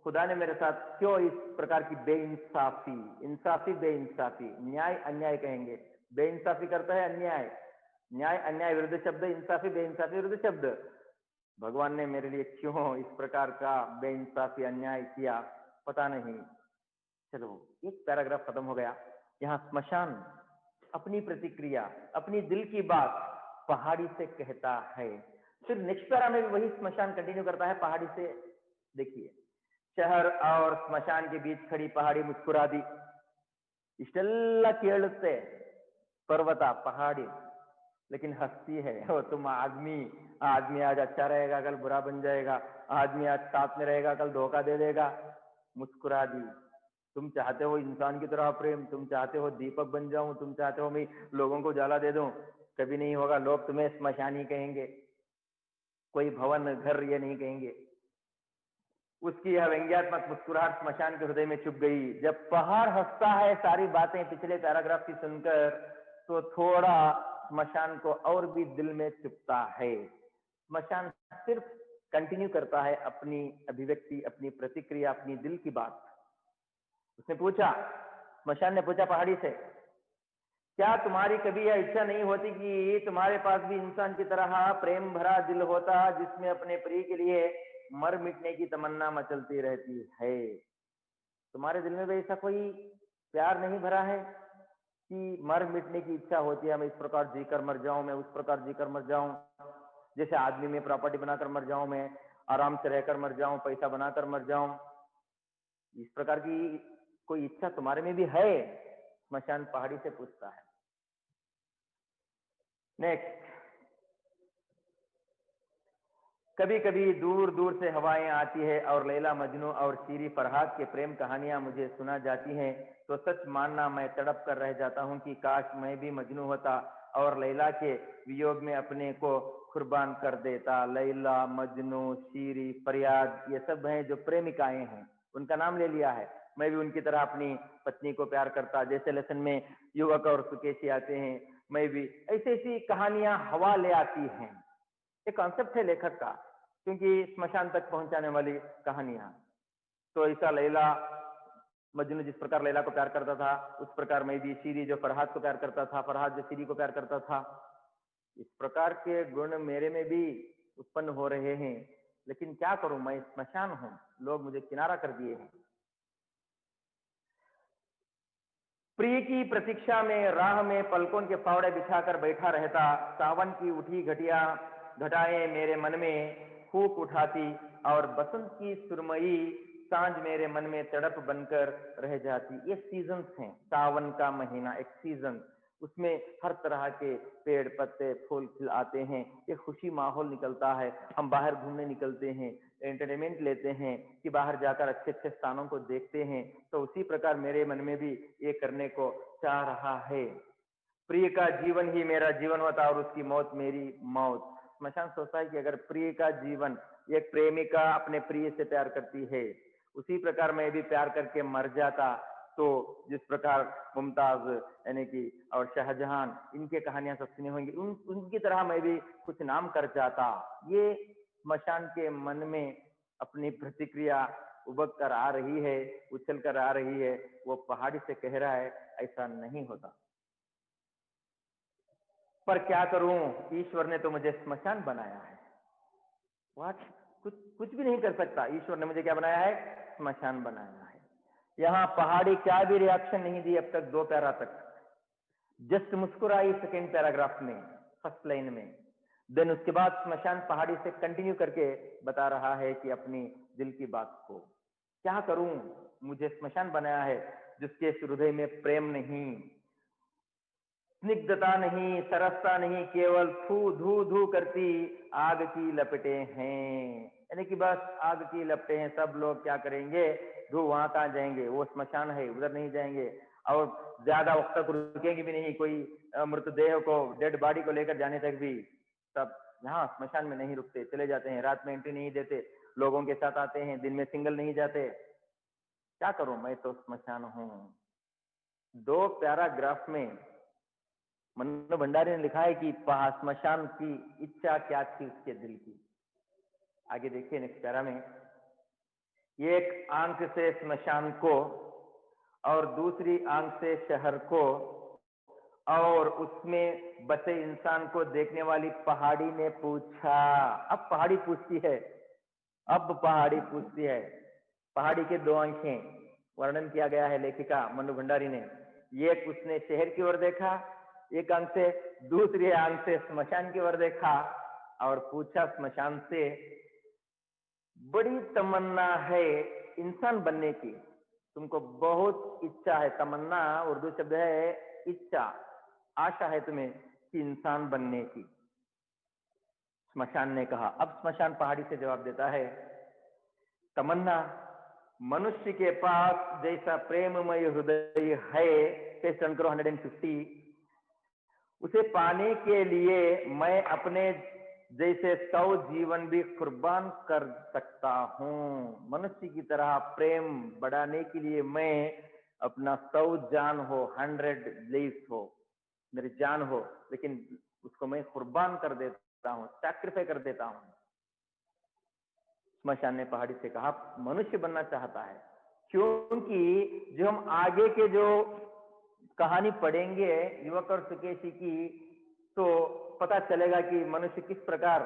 खुदा ने मेरे साथ क्यों इस प्रकार की बेइंसाफी, इंसाफी बेइंसाफी, न्याय अन्याय कहेंगे। बेइंसाफी करता है अन्याय, न्याय अन्याय विरुद्ध शब्द, इंसाफी बेइंसाफी विरुद्ध शब्द। भगवान ने मेरे लिए क्यों इस प्रकार का बेइंसाफी अन्याय किया, पता नहीं। चलो, एक पैराग्राफ खत्म हो गया। यहाँ स्मशान अपनी प्रतिक्रिया, अपनी दिल की बात पहाड़ी से कहता है। फिर नेक्स्ट पैरा में भी वही स्मशान कंटिन्यू करता है पहाड़ी से। देखिए, शहर और स्मशान के बीच खड़ी पहाड़ी मुस्कुरा दी। इष्टेल्ला केಳುತ್ತೆ पर्वत पहाड़ी, लेकिन हंसती है। ओ तुम आदमी आज अच्छा रहेगा, कल बुरा बन जाएगा। आदमी आज साथ में रहेगा, कल धोखा दे देगा। मुस्कुरा दी। तुम चाहते हो इंसान की तरह प्रेम, तुम चाहते हो दीपक बन जाऊं, तुम चाहते हो मैं लोगों को उजाला दे दूं। कभी नहीं होगा। लोग तुम्हें स्मशान ही कहेंगे, कोई भवन घर ये नहीं कहेंगे। उसकी यह व्यंग्यात्मक मुस्कुराहट स्मशान के हृदय में चुभ गई। जब पहाड़ हंसता है सारी बातें पिछले पैराग्राफ की सुनकर, तो थोड़ा स्मशान को और भी दिल में चुभता है। स्मशान सिर्फ कंटिन्यू करता है अपनी अभिव्यक्ति, अपनी प्रतिक्रिया, अपनी दिल की बात। उसने पूछा, स्मशान ने पूछा पहाड़ी से, क्या तुम्हारी कभी यह इच्छा नहीं होती कि तुम्हारे पास भी इंसान की तरह प्रेम भरा दिल होता, जिसमें अपने प्रिय के लिए मर मिटने की तमन्ना मचलती रहती है? तुम्हारे दिल में भी ऐसा कोई प्यार नहीं भरा है कि मर मिटने की इच्छा होती है? मैं इस प्रकार जीकर मर जाऊं, मैं उस प्रकार जीकर मर जाऊं। जैसे आदमी में प्रॉपर्टी बनाकर मर जाऊं, मैं आराम से रहकर मर जाऊं, पैसा बनाकर मर जाऊं। इस प्रकार की कोई इच्छा तुम्हारे में भी है? स्मशान पहाड़ी से पूछता है। नेक्स्ट, कभी कभी दूर दूर से हवाएं आती है और लैला मजनू और शीरी फरहाद के प्रेम कहानियां मुझे सुना जाती हैं, तो सच मानना मैं तड़प कर रह जाता हूं कि काश मैं भी मजनू होता और लैला के वियोग में अपने को कुर्बान कर देता। लैला, मजनू, शीरी, फरियाद, ये सब हैं जो प्रेमिकाएं हैं, उनका नाम ले लिया है। मैं भी उनकी तरह अपनी पत्नी को प्यार करता, जैसे लेसन में युवक और सुकेशी आते हैं, मैं भी ऐसी ऐसी कहानियां हवा ले आती हैं। एक कॉन्सेप्ट है लेखक का, क्योंकि स्मशान तक पहुंचाने वाली कहानियां। तो ऐसा लैला मजनू जिस प्रकार लैला को प्यार करता था, उस प्रकार मैं भी शीरी जो फरहाद को प्यार करता था, फरहाद जो शीरी को प्यार करता था, इस प्रकार के गुण मेरे में भी उत्पन्न हो रहे हैं। लेकिन क्या करूं, मैं स्मशान हूं, लोग मुझे किनारा कर दिए हैं। प्रिय की प्रतीक्षा में राह में पलकों के फावड़े बिछाकर बैठा रहता। सावन की उठी घटाएं मेरे मन में फूक उठाती और बसंत की सुरमई सांझ मेरे मन में तड़प बनकर रह जाती। ये सीजन्स हैं, सावन का महीना एक सीजन, उसमें हर तरह के पेड़ पत्ते फूल खिल आते हैं, एक खुशी माहौल निकलता है। हम बाहर घूमने निकलते हैं, एंटरटेनमेंट लेते हैं कि बाहर जाकर अच्छे अच्छे स्थानों को देखते हैं। तो उसी प्रकार मेरे मन में भी ये करने को चाह रहा है। प्रिय का जीवन ही मेरा जीवन होता और उसकी मौत मेरी मौत। स्मशान सोचता है कि अगर प्रिय का जीवन, एक प्रेमिका अपने प्रिय से प्यार करती है, उसी प्रकार मैं भी प्यार करके मर जाता, तो जिस प्रकार मुमताज यानी कि और शाहजहां, इनके कहानियां सब सुनी होंगी, उनकी तरह मैं भी कुछ नाम कर जाता। ये स्मशान के मन में अपनी प्रतिक्रिया उबक कर आ रही है, उछल कर आ रही है। वो पहाड़ी से कह रहा है ऐसा नहीं होता, पर क्या करूं, ईश्वर ने तो मुझे स्मशान बनाया है। वाट, कुछ भी नहीं कर सकता, ईश्वर ने मुझे क्या बनाया है? स्मशान बनाया है। यहाँ पहाड़ी क्या भी रिएक्शन नहीं दी अब तक, 2 पैरा तक, जस्ट मुस्कुराई सेकेंड पैराग्राफ में, फर्स्ट लाइन में। देन उसके बाद स्मशान पहाड़ी से कंटिन्यू करके बता रहा है कि अपनी दिल की बात को, क्या करूं, मुझे स्मशान बनाया है जिसके हृदय में प्रेम नहीं, स्निग्धता नहीं, सरसता नहीं, केवल थू धू धू करती आग की लपटें हैं। यानी कि बस आग की लपटें हैं, सब लोग क्या करेंगे, धू वहां कहाँ जाएंगे, वो स्मशान है, उधर नहीं जाएंगे और ज्यादा वक्त तक रुकेंगे भी नहीं। कोई मृतदेह को, डेड बॉडी को लेकर जाने तक भी सब यहाँ स्मशान में नहीं रुकते, चले जाते हैं। रात में एंट्री नहीं देते, लोगों के साथ आते हैं, दिन में सिंगल नहीं जाते। क्या करूं, मैं तो स्मशान हूं। 2 पैराग्राफ में मन्नू भंडारी ने लिखा है कि स्मशान की इच्छा क्या थी उसके दिल की। आगे देखिए नेक्स्ट पैरा में, एक आंख से स्मशान को और दूसरी आंख से शहर को और उसमें बसे इंसान को देखने वाली पहाड़ी ने पूछा। अब पहाड़ी पूछती है, अब पहाड़ी पूछती है। पहाड़ी के 2 आंखें वर्णन किया गया है लेखिका मन्नू भंडारी ने। एक उसने शहर की ओर देखा एक आंख से, दूसरी आंख से स्मशान की ओर देखा और पूछा स्मशान से, बड़ी तमन्ना है इंसान बनने की, तुमको बहुत इच्छा है, तमन्ना उर्दू शब्द है इच्छा, आशा है तुम्हें कि इंसान बनने की। स्मशान ने कहा। अब स्मशान पहाड़ी से जवाब देता है, तमन्ना मनुष्य के पास जैसा प्रेममय हृदय है, पेज टर्न करो 150, उसे पाने के लिए मैं अपने जैसे 100 जीवन भी कुर्बान कर सकता हूं। मनुष्य की तरह प्रेम बढ़ाने के लिए मैं अपना 100 जान हो, 100 लाइफ हो, मेरी जान हो, लेकिन उसको मैं कुर्बान कर देता हूं, सैक्रिफाई कर देता हूं। स्मशान ने पहाड़ी से कहा, मनुष्य बनना चाहता है, क्योंकि जो हम आगे के जो कहानी पढ़ेंगे युवक और सुकेशी की, तो पता चलेगा कि मनुष्य किस प्रकार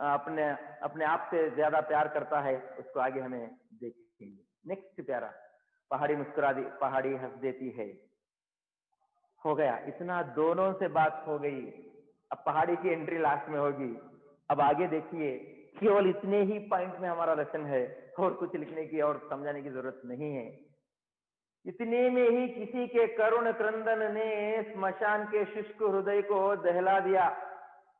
अपने आप से ज्यादा प्यार करता है, उसको आगे हमें देखेंगे। नेक्स्ट प्यारा, पहाड़ी मुस्कुरा दी, पहाड़ी हंस देती है। हो गया, इतना दोनों से बात हो गई। अब पहाड़ी की एंट्री लास्ट में होगी। अब आगे देखिए, केवल इतने ही पॉइंट में हमारा लेसन है और कुछ लिखने की और समझाने की जरूरत नहीं है। इतने में ही किसी के करुण क्रंदन ने स्मशान के शुष्क हृदय को दहला दिया।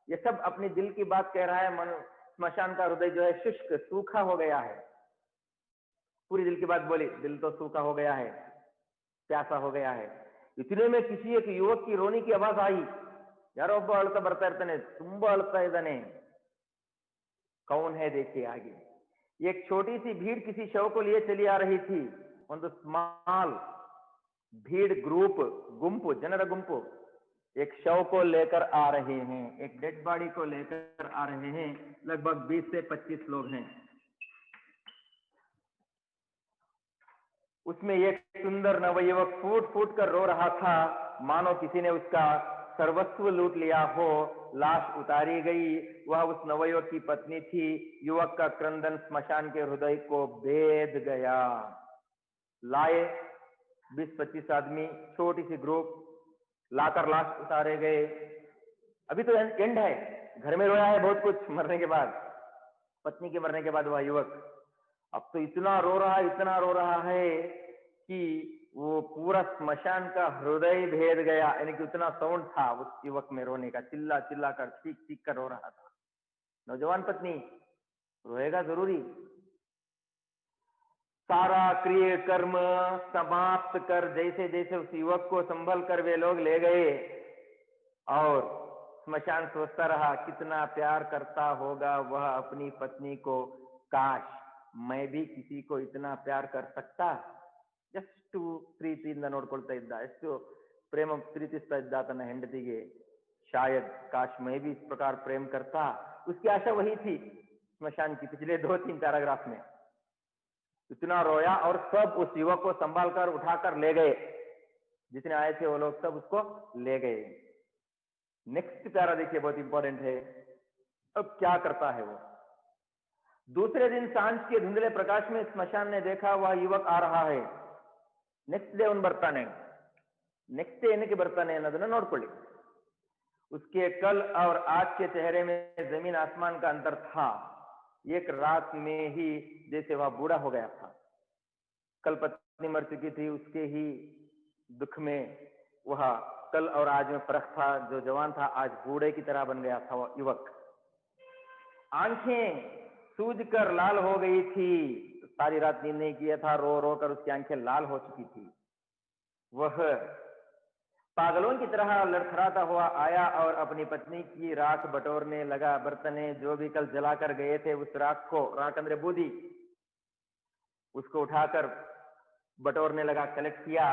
ये सब अपने दिल की बात कह रहा है। मन स्मशान का हृदय जो है शुष्क सूखा हो गया है। पूरी दिल की बात बोली, दिल तो सूखा हो गया है, प्यासा हो गया है। इतने में किसी एक युवक की रोने की आवाज आई। यारो ಒಬ್ಬ ಅಳ್ತಾ ಬರ್ತಾ ಇರ್ತಾನೆ, ತುಂಬಾ ಅಳ್ತಾ ಇದ್ದಾನೆ। कौन है देखिए आगे। एक छोटी सी भीड़ किसी शव को लिए चली आ रही थी। ಒಂದು स्मॉल भीड़ ग्रुप गुंपु जनर गुंपु एक शव को लेकर आ रहे हैं, एक डेड बॉडी को लेकर आ रहे हैं। लगभग 20 से 25 लोग हैं। उसमें एक सुंदर नवयुवक फूट फूट कर रो रहा था, मानो किसी ने उसका सर्वस्व लूट लिया हो। लाश उतारी गई। वह उस नवयुवक की पत्नी थी। युवक का क्रंदन स्मशान के हृदय को भेद गया। लाए 20-25 आदमी, छोटी सी ग्रुप लाकर लाश उतारे गए। अभी तो एंड है, घर में रोया है बहुत कुछ मरने के बाद, पत्नी के मरने के बाद वह युवक अब तो इतना रो रहा है कि वो पूरा स्मशान का हृदय भेद गया। यानी कि उतना साउंड था उस युवक में रोने का, चिल्ला चिल्ला कर चीख चीख कर रो रहा था। नौजवान पत्नी रोएगा जरूरी। सारा क्रिय कर्म समाप्त कर जैसे जैसे उस युवक को संभल कर वे लोग ले गए, और स्मशान सोचता रहा कितना प्यार करता होगा वह अपनी पत्नी को। काश मैं भी किसी को इतना प्यार कर सकता। ಎಷ್ಟು ಪ್ರೀತಿಯಿಂದ ನೋಡ್ಕೊಳ್ತಾ ಇದ್ದ, ಎಷ್ಟು ಪ್ರೇಮ ಪ್ರೀತಿಸ್ತಾ ಇದ್ದ ತನ್ನ ಹೆಂಡತಿಗೆ। शायद काश मैं भी इस प्रकार प्रेम करता। उसकी आशा वही थी स्मशान की। पिछले 2-3 पैराग्राफ में इतना रोया और सब उस युवक को संभाल कर उठाकर ले गए। जितने आए थे वो लोग सब उसको ले गए। नेक्स्ट प्यारा देखिए, बहुत इंपॉर्टेंट है। अब क्या करता है वो। दूसरे दिन सांझ के धुंधले प्रकाश में स्मशान ने देखा वह युवक आ रहा है। नेक्स्ट डे उन ಬರ್ತಾನೆ, नेक्स्ट डे ಏನಕ್ಕೆ ಬರ್ತಾನೆ ಅನ್ನೋದನ್ನ ನೋಡ್ಕೊಳ್ಳಿ। उसके कल और आज के चेहरे में जमीन आसमान का अंतर था। एक रात में ही जैसे वह बूढ़ा हो गया था। कल पत्नी मर चुकी थी, उसके ही दुख में वह कल और आज में फर्क था। जो जवान था आज बूढ़े की तरह बन गया था वह युवक। आंखें सूजकर लाल हो गई थी। सारी रात नींद नहीं किया था, रो रो कर उसकी आंखें लाल हो चुकी थी। वह पागलों की तरह लड़खड़ाता हुआ आया और अपनी पत्नी की राख बटोरने लगा। बर्तने जो भी कल जलाकर गए थे उस राख को, राख अंदर बूदी, उसको उठाकर बटोरने लगा, कलेक्ट किया।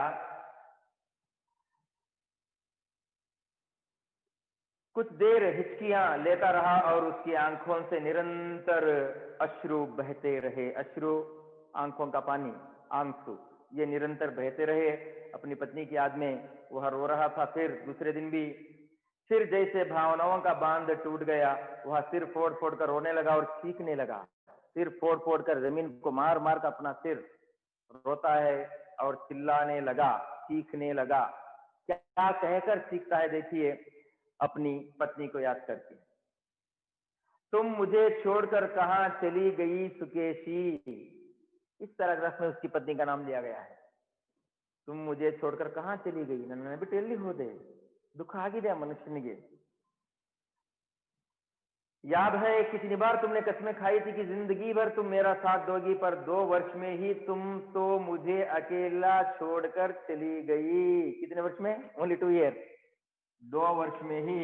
कुछ देर हिचकियां लेता रहा और उसकी आंखों से निरंतर अश्रु बहते रहे। अश्रु आंखों का पानी, आंसू, ये निरंतर बहते रहे। अपनी पत्नी की याद में वह रो रहा था। फिर दूसरे दिन भी फिर जैसे भावनाओं का बांध टूट गया, वह सिर फोड़ फोड़ कर रोने लगा और चीखने लगा। सिर फोड़ फोड़ कर जमीन को मार मार कर अपना सिर रोता है और चिल्लाने लगा, चीखने लगा। क्या कहकर चीखता है देखिए, अपनी पत्नी को याद करके। तुम मुझे छोड़कर कहां चली गई सुकेशी। इस पैराग्राफ में उसकी पत्नी का नाम दिया गया है। तुम मुझे छोड़कर कहां चली गई। ನನ್ನ ಬಿಟ್ಟು ಎಲ್ಲಿ ಹೋದೆ। दुख आಗಿದೆ मनुष्यನಿಗೆ। याद है कितनी बार तुमने कस्में खाई थी कि जिंदगी भर तुम मेरा साथ दोगी, पर 2 वर्ष में ही तुम तो मुझे अकेला छोड़कर चली गई। कितने वर्ष में? Only 2 year. 2 वर्ष में ही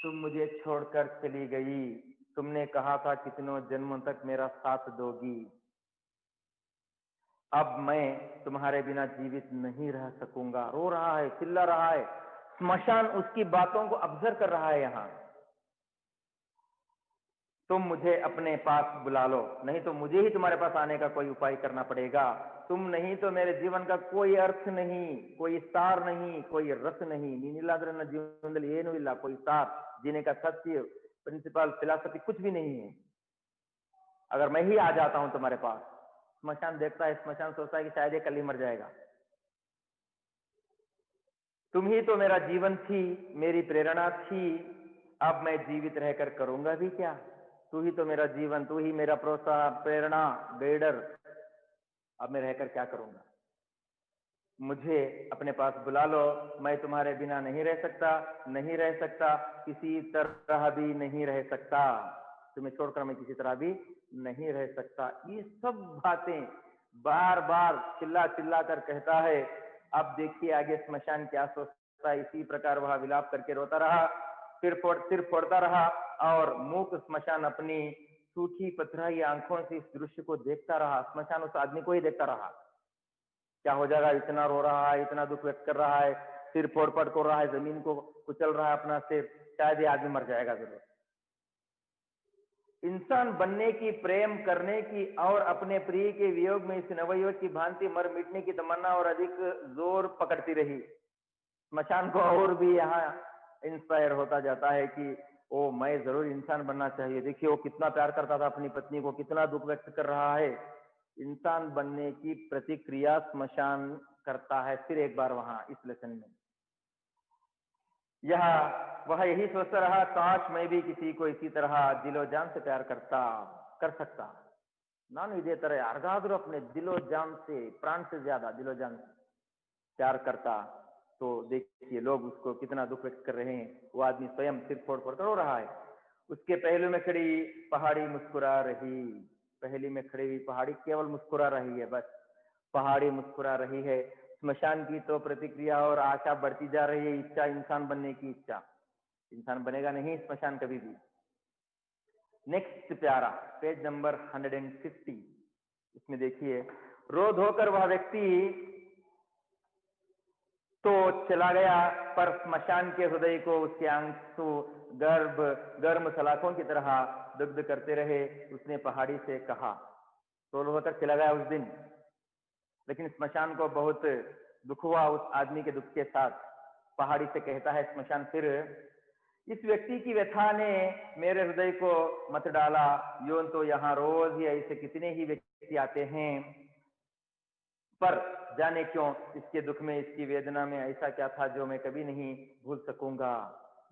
तुम मुझे छोड़कर चली गई। तुमने कहा था कितनों जन्मों तक मेरा साथ दोगी। अब मैं तुम्हारे बिना जीवित नहीं रह सकूंगा। रो रहा है, चिल्ला रहा है। स्मशान उसकी बातों को ऑब्जर्व कर रहा है। यहां तुम मुझे अपने पास बुला लो, नहीं तो मुझे ही तुम्हारे पास आने का कोई उपाय करना पड़ेगा। तुम नहीं तो मेरे जीवन का कोई अर्थ नहीं, कोई सार नहीं, कोई रस नहीं। ನೀನಿಲ್ಲಾಂದ್ರೆ ನನ್ನ ಜೀವನದಲ್ಲಿ ಏನೂ ಇಲ್ಲ, कोई सार, जीने का सत्य, प्रिंसिपल, फिलॉसफी कुछ भी नहीं है। अगर मैं ही आ जाता हूं तुम्हारे पास। स्मशान देखता है, स्मशान सोचता है कि शायद ये कल ही मर जाएगा। तुम ही तो मेरा जीवन थी, मेरी प्रेरणा थी। अब मैं जीवित रहकर करूंगा भी क्या। तू ही तो मेरा जीवन, तू ही मेरा प्रोत्साहन, प्रेरणा, गाइडर। अब मैं रहकर क्या करूंगा। मुझे अपने पास बुला लो, मैं तुम्हारे बिना नहीं रह सकता, नहीं रह सकता, किसी तरह भी नहीं रह सकता, तुम्हें छोड़कर मैं किसी तरह भी नहीं रह सकता। ये सब बातें बार बार चिल्ला चिल्ला कर कहता है। अब देखिए आगे स्मशान क्या सोचता है। इसी प्रकार वह विलाप करके रोता रहा, सिर फोड़ता रहा और मूक स्मशान अपनी सूखी पथराई आंखों से इस दृश्य को देखता रहा। स्मशान उस आदमी को ही देखता रहा, क्या हो जाएगा, इतना रो रहा है, इतना दुख व्यक्त कर रहा है, सिर फोड़ पड़ कर रहा है, जमीन को कुचल रहा है अपना सिर, शायद ये आदमी मर जाएगा जरूर। इंसान बनने की, प्रेम करने की और अपने प्रिय के वियोग में इस नवयुवक की भांति मर मिटने की तमन्ना और अधिक जोर पकड़ती रही। स्मशान को और भी यहाँ इंस्पायर होता जाता है कि ओ मैं जरूर इंसान बनना चाहिए। देखिए वो कितना प्यार करता था अपनी पत्नी को, कितना दुख व्यक्त कर रहा है। इंसान बनने की प्रतिक्रिया स्मशान करता है फिर एक बार वहां इस लेसन में। यह वह यही सोचता रहा, काश मैं भी किसी को इसी तरह दिलो जान से प्यार कर सकता। नान इधे यारगादरू अपने दिलो जान से, प्राण से ज्यादा दिलो जान से प्यार करता तो देखिए लोग उसको कितना दुख व्यक्त कर रहे हैं। वो आदमी स्वयं सिर फोड़ फोड़ कर रो रहा है। उसके पहलू में खड़ी पहाड़ी मुस्कुरा रही, पहली में खड़ी हुई पहाड़ी केवल मुस्कुरा रही है, बस पहाड़ी मुस्कुरा रही है। स्मशान की तो प्रतिक्रिया और आशा बढ़ती जा रही है, इच्छा, इंसान बनने की इच्छा। इंसान बनेगा नहीं स्मशान कभी भी। नेक्स्ट प्यारा, पेज नंबर 150, इसमें देखिए, रो धोकर वह व्यक्ति तो चला गया, पर स्मशान के हृदय को उसके आंसू गर्म सलाखों की तरह दग्ध करते रहे। उसने पहाड़ी से कहा, तो होकर चला गया उस दिन, लेकिन स्मशान को बहुत दुख हुआ उस आदमी के दुख के साथ। पहाड़ी से कहता है स्मशान फिर, इस व्यक्ति की व्यथा ने मेरे हृदय को मत डाला। यूं तो यहाँ रोज ही ऐसे कितने ही व्यक्ति आते हैं, पर जाने क्यों इसके दुख में, इसकी वेदना में ऐसा क्या था जो मैं कभी नहीं भूल सकूंगा।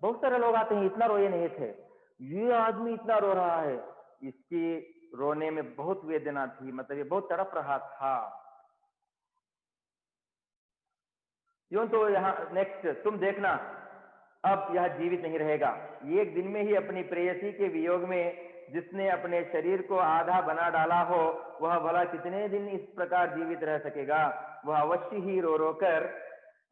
बहुत सारे लोग आते हैं, इतना रोए नहीं थे, ये आदमी इतना रो रहा है, इसकी रोने में बहुत वेदना थी, मतलब ये बहुत तड़प रहा था। यूं तो यहाँ नेक्स्ट तुम देखना, अब यह जीवित नहीं रहेगा। एक दिन में ही अपनी प्रेयसी के वियोग में जिसने अपने शरीर को आधा बना डाला हो, वह भला कितने दिन इस प्रकार जीवित रह सकेगा। वह अवश्य ही रो रो कर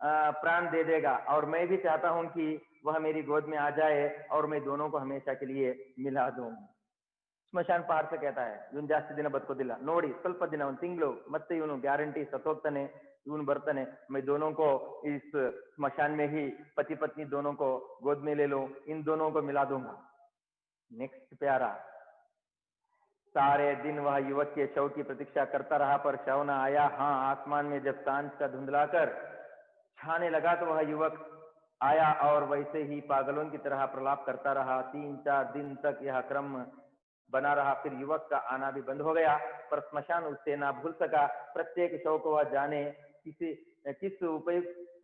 प्राण दे देगा, और मैं भी चाहता हूं कि वह मेरी गोद में आ जाए और मैं दोनों को हमेशा के लिए मिला दूं। ಸ್ಮಶಾನ ಪಹಾಡ್ से कहता है, ಇವನು ಜಾಸ್ತಿ ದಿನ ಬದುಕೋದಿಲ್ಲ ನೋಡಿ, ಸ್ವಲ್ಪ ದಿನ, ಒಂದು ತಿಂಗಳು, ಮತ್ತೆ ಇವನು ಗ್ಯಾರಂಟಿ ಸತ್ತೋಗ್ತಾನೆ, ಇವನು ಬರ್ತಾನೆ, मैं दोनों को इस स्मशान में ही पति पत्नी दोनों को गोद में ले लो, इन दोनों को मिला दूंगा। नेक्स्ट प्यारा, सारे दिन वह युवक के शव की प्रतीक्षा करता रहा, पर शव न आया। हाँ, आसमान में जब सांझ का धुंधलाकर छाने लगा तो वह युवक आया और वैसे ही पागलों की तरह प्रलाप करता रहा। 3-4 दिन तक यह क्रम बना रहा, फिर युवक का आना भी बंद हो गया, पर स्मशान उससे ना भूल सका। प्रत्येक शव को वह जाने किस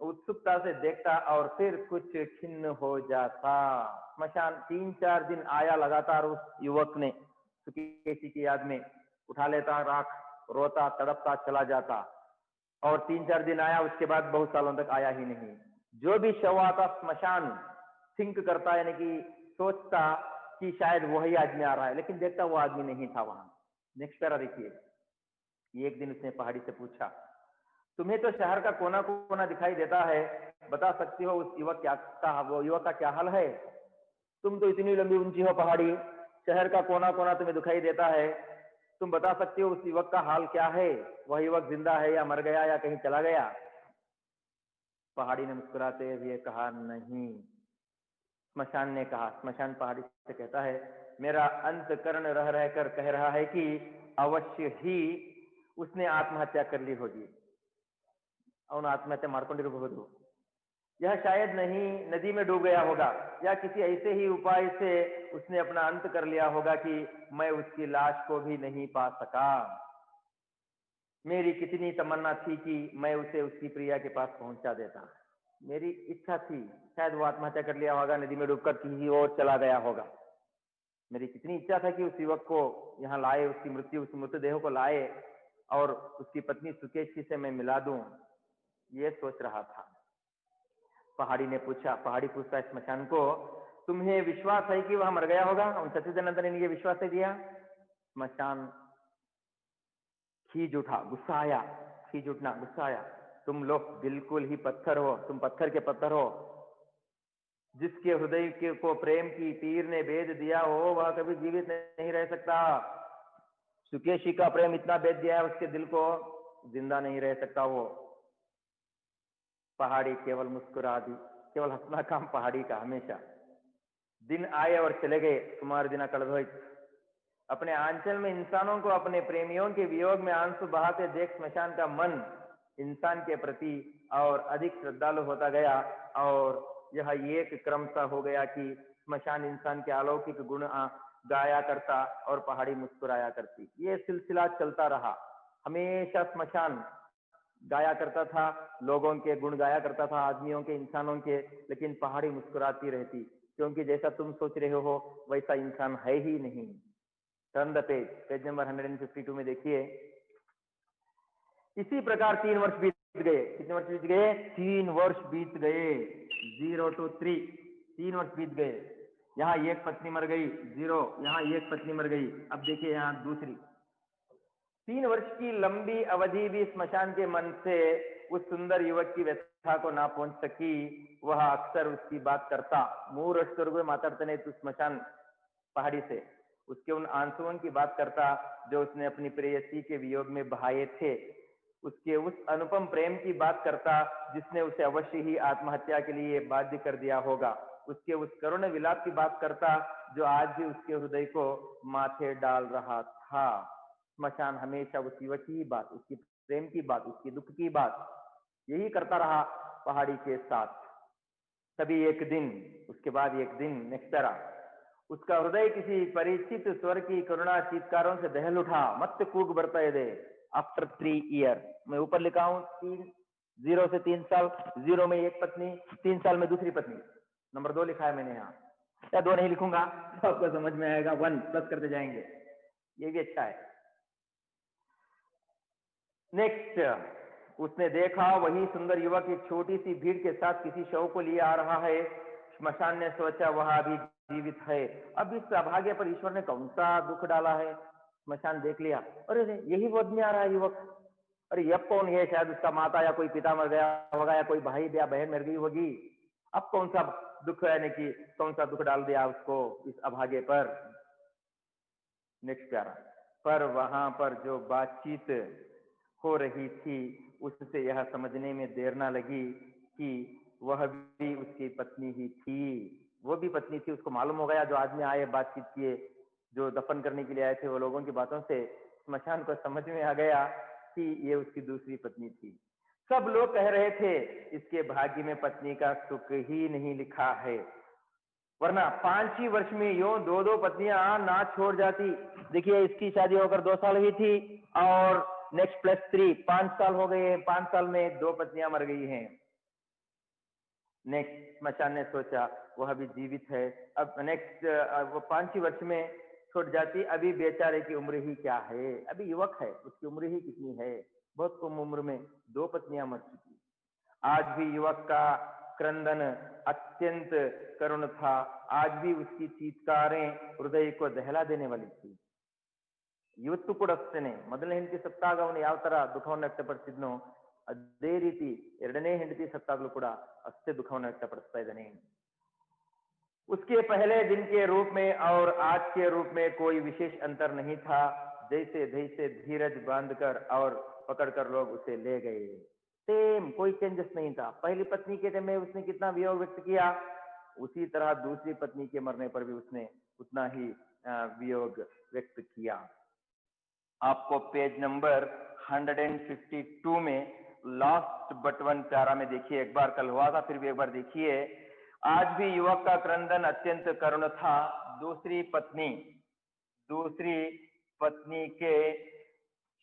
उत्सुकता से देखता और फिर कुछ खिन्न हो जाता। स्मशान 3-4 दिन आया लगातार, उस युवक ने सुकेशी की याद में उठा लेता राख, रोता तड़पता चला जाता, और 3-4 दिन आया, उसके बाद बहुत सालों तक आया ही नहीं। जो भी शव आता स्मशान थिंक करता, यानी कि सोचता कि शायद वही आदमी आ रहा है, लेकिन देखता वो आदमी नहीं था वहां। नेक्स्ट पैरा देखिए, एक दिन उसने पहाड़ी से पूछा, तुम्हें तो शहर का कोना कोना दिखाई देता है, बता सकती हो उस युवक वो युवक का क्या हाल है। तुम तो इतनी लंबी ऊंची हो पहाड़ी, शहर का कोना कोना तुम्हें दिखाई देता है, तुम बता सकती हो उस युवक का हाल क्या है, वह युवक जिंदा है या मर गया या कहीं चला गया। पहाड़ी ने मुस्कुराते हुए कहा, नहीं। स्मशान ने कहा, स्मशान पहाड़ी से कहता है, मेरा अंतकरण रह रहकर कह रहा है कि अवश्य ही उसने आत्महत्या कर ली होगी। ಅವನು आत्महत्या ಮಾಡ್ಕೊಂಡಿರಬಹುದು, यह शायद नहीं नदी में डूब गया होगा, या किसी ऐसे ही उपाय से उसने अपना अंत कर लिया होगा कि मैं उसकी लाश को भी नहीं पा सका। मेरी कितनी तमन्ना थी कि मैं उसे उसकी प्रिया के पास पहुंचा देता, मेरी इच्छा थी, शायद वो आत्महत्या कर लिया होगा, नदी में डूबकर कहीं और चला गया होगा। मेरी कितनी इच्छा था कि उस युवक को यहाँ लाए, उसकी मृतदेह को लाए और उसकी पत्नी सुकेशी से मैं मिला दूं। ये सोच रहा था। पहाड़ी ने पूछा, पहाड़ी पूछता है स्मशान को, तुम्हें विश्वास है कि वह मर गया होगा? उन सच्चिदानंद ने ये विश्वास दे दिया। स्मशान खींच उठा, गुस्सा आया, खींच उठना, गुस्सा आया। तुम लोग बिल्कुल ही पत्थर हो, तुम पत्थर के पत्थर हो। जिसके हृदय के को प्रेम की तीर ने भेद दिया हो वह कभी जीवित नहीं रह सकता। सुकेशी का प्रेम इतना भेद दिया है उसके दिल को, जिंदा नहीं रह सकता वो। पहाड़ी केवल मुस्कुरा दी, केवल हंसना काम पहाड़ी का हमेशा। दिन आए और चले गए, कुमार दिना कड़धोइत। अपने आंचल में इंसानों को अपने प्रेमियों के वियोग में आंसू बहाते देख स्मशान का मन इंसान के प्रति और अधिक श्रद्धालु होता गया, और यह एक क्रम सा हो गया कि स्मशान इंसान के अलौकिक गुण गाया करता और पहाड़ी मुस्कुराया करती। ये सिलसिला चलता रहा। हमेशा स्मशान गाया करता था, लोगों के गुण गाया करता था, आदमियों के, इंसानों के, लेकिन पहाड़ी मुस्कुराती रहती, क्योंकि जैसा तुम सोच रहे हो वैसा इंसान है ही नहीं। Turn the page, page number 152 में देखिए। इसी प्रकार 3 वर्ष बीत गए। कितने वर्ष बीत गए? 3 वर्ष बीत गए। 0 to 3, 3 वर्ष बीत गए। यहाँ एक पत्नी मर गई, 0, यहाँ एक पत्नी मर गई। अब देखिए यहाँ दूसरी। 3 वर्ष की लंबी अवधि भी स्मशान के मन से उस सुंदर युवक की व्यथा को ना पहुंच सकी। वह अक्सर उसकी बात करता। मूर मातार्तने तो स्मशान पहाड़ी से उसके उन आंसुओं की बात करता जो उसने अपनी प्रेयसी के वियोग में बहाए थे। उसके उस अनुपम प्रेम की बात करता जिसने उसे अवश्य ही आत्महत्या के लिए बाध्य कर दिया होगा। उसके उस करुण विलाप की बात करता जो आज भी उसके हृदय को माथे डाल रहा था। स्मशान हमेशा उस युवक की बात, उसकी प्रेम की बात, उसकी दुख की बात यही करता रहा पहाड़ी के साथ। तभी एक दिन, उसके बाद एक दिन, नेक्स्ट पैरा, उसका हृदय किसी परिचित स्वर की करुणा चीत्कारों से दहल उठा। मत कूक बरता दे। आफ्टर 3 ईयर, मैं ऊपर लिखा हूं 0 से 3 साल, 0 में एक पत्नी, 3 साल में दूसरी पत्नी। नंबर 2 लिखा है मैंने यहाँ, या 2 नहीं लिखूंगा तो आपको समझ में आएगा, 1 प्लस करते जाएंगे, ये भी अच्छा है। नेक्स्ट, उसने देखा वही सुंदर युवक एक छोटी सी भीड़ के साथ किसी शव को लिए आ रहा है। स्मशान ने सोचा वह अभी जीवित है। अब इस अभागे पर ईश्वर ने कौन सा दुख डाला है? स्मशान देख लिया, अरे यही वो आदमी आ रहा है युवक। अरे यह कौन है? शायद उसका माता या कोई पिता मर गया होगा, या कोई भाई या बहन मर गई होगी। अब कौन सा दुख है, यानी कि कौन सा दुख डाल दिया उसको इस अभागे पर। नेक्स्ट प्यारा, पर वहां पर जो बातचीत हो रही थी उससे यह समझने में देर ना लगी कि वह भी उसकी पत्नी ही थी। वो भी पत्नी थी, उसको मालूम हो गया। जो आदमी आए, बातचीत किए, जो दफन करने के लिए आए थे, वो लोगों की बातों से स्मशान को समझ में आ गया कि ये उसकी दूसरी पत्नी थी। सब लोग कह रहे थे इसके भाग्य में पत्नी का सुख ही नहीं लिखा है, वरना 5 ही वर्ष में यूं 2-2 पत्नियां ना छोड़ जाती। देखिए इसकी शादी होकर 2 साल हुई थी, और नेक्स्ट +3 5 साल हो गए। 5 साल में 2 पत्नियां मर गई हैं। नेक्स्ट, स्मशान ने सोचा वह अभी जीवित है। अब नेक्स्ट, वो 5 ही वर्ष में छूट जाती। अभी बेचारे की उम्र ही क्या है, अभी युवक है, उसकी उम्र ही कितनी है, बहुत कम उम्र में 2 पत्नियां मर चुकी। आज भी युवक का क्रंदन अत्यंत करुण था। आज भी उसकी चीत्कारें हृदय को दहला देने वाली थी। ಇವತ್ತು ಕೂಡ ಅಷ್ಟೇನೆ, ಮೊದಲನೇ ಹೆಂಡತಿ ಸತ್ತಾಗ ಅವನು ಯಾವ ತರ ದುಃಖವನ್ನು ವ್ಯಕ್ತಪಡಿಸಿದ್ನೋ ಅದೇ ರೀತಿ ಎರಡನೇ ಹೆಂಡತಿ ಸತ್ತಾಗಲೂ ಕೂಡ ಅಷ್ಟೇ ದುಃಖವನ್ನು ವ್ಯಕ್ತಪಡಿಸ್ತಾ ಇದ್ದಾನೆ। उसके पहले दिन के रूप में और आज के रूप में कोई विशेष अंतर नहीं था। जैसे जैसे धीरज बांधकर और पकड़कर लोग उसे ले गए, सेम, कोई चेंजेस नहीं था। पहली पत्नी के टाइम में उसने कितना वियोग व्यक्त किया, उसी तरह दूसरी पत्नी के मरने पर भी उसने उतना ही वियोग व्यक्त किया। आपको पेज नंबर 152 में लास्ट बट 1 प्यारा में देखिए, एक बार कल हुआ था, फिर भी एक बार देखिए। आज भी युवक का क्रंदन अत्यंत करुण था। दूसरी पत्नी के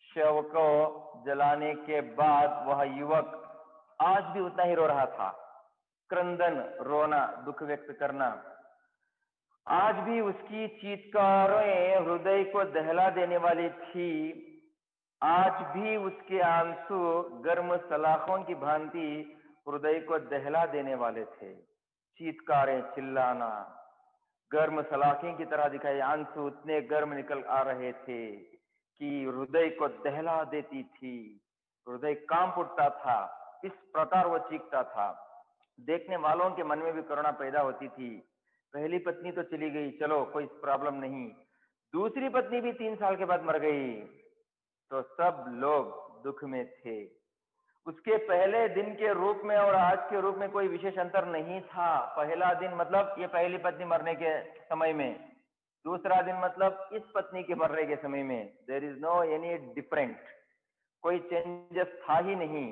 शव को जलाने के बाद वह युवक आज भी उतना ही रो रहा था। क्रंदन, रोना, दुख व्यक्त करना। आज भी उसकी चीत्कारें हृदय को दहला देने वाली थी। आज भी उसके आंसू गर्म सलाखों की भांति हृदय को दहला देने वाले थे। चीत्कारें, चिल्लाना, गर्म सलाखें की तरह दिखाई, आंसू उतने गर्म निकल आ रहे थे कि हृदय को दहला देती थी। हृदय कांप उठता था, इस प्रकार वो चीखता था। देखने वालों के मन में भी करुणा पैदा होती थी। पहली पत्नी तो चली गई, चलो कोई प्रॉब्लम नहीं। दूसरी पत्नी भी 3 साल के बाद मर गई, तो सब लोग दुख में थे। उसके पहले दिन के रूप में और आज के रूप में कोई विशेष अंतर नहीं था। पहला दिन मतलब ये पहली पत्नी मरने के समय में, दूसरा दिन मतलब इस पत्नी के मरने के समय में। There is no any different, कोई चेंजेस था ही नहीं।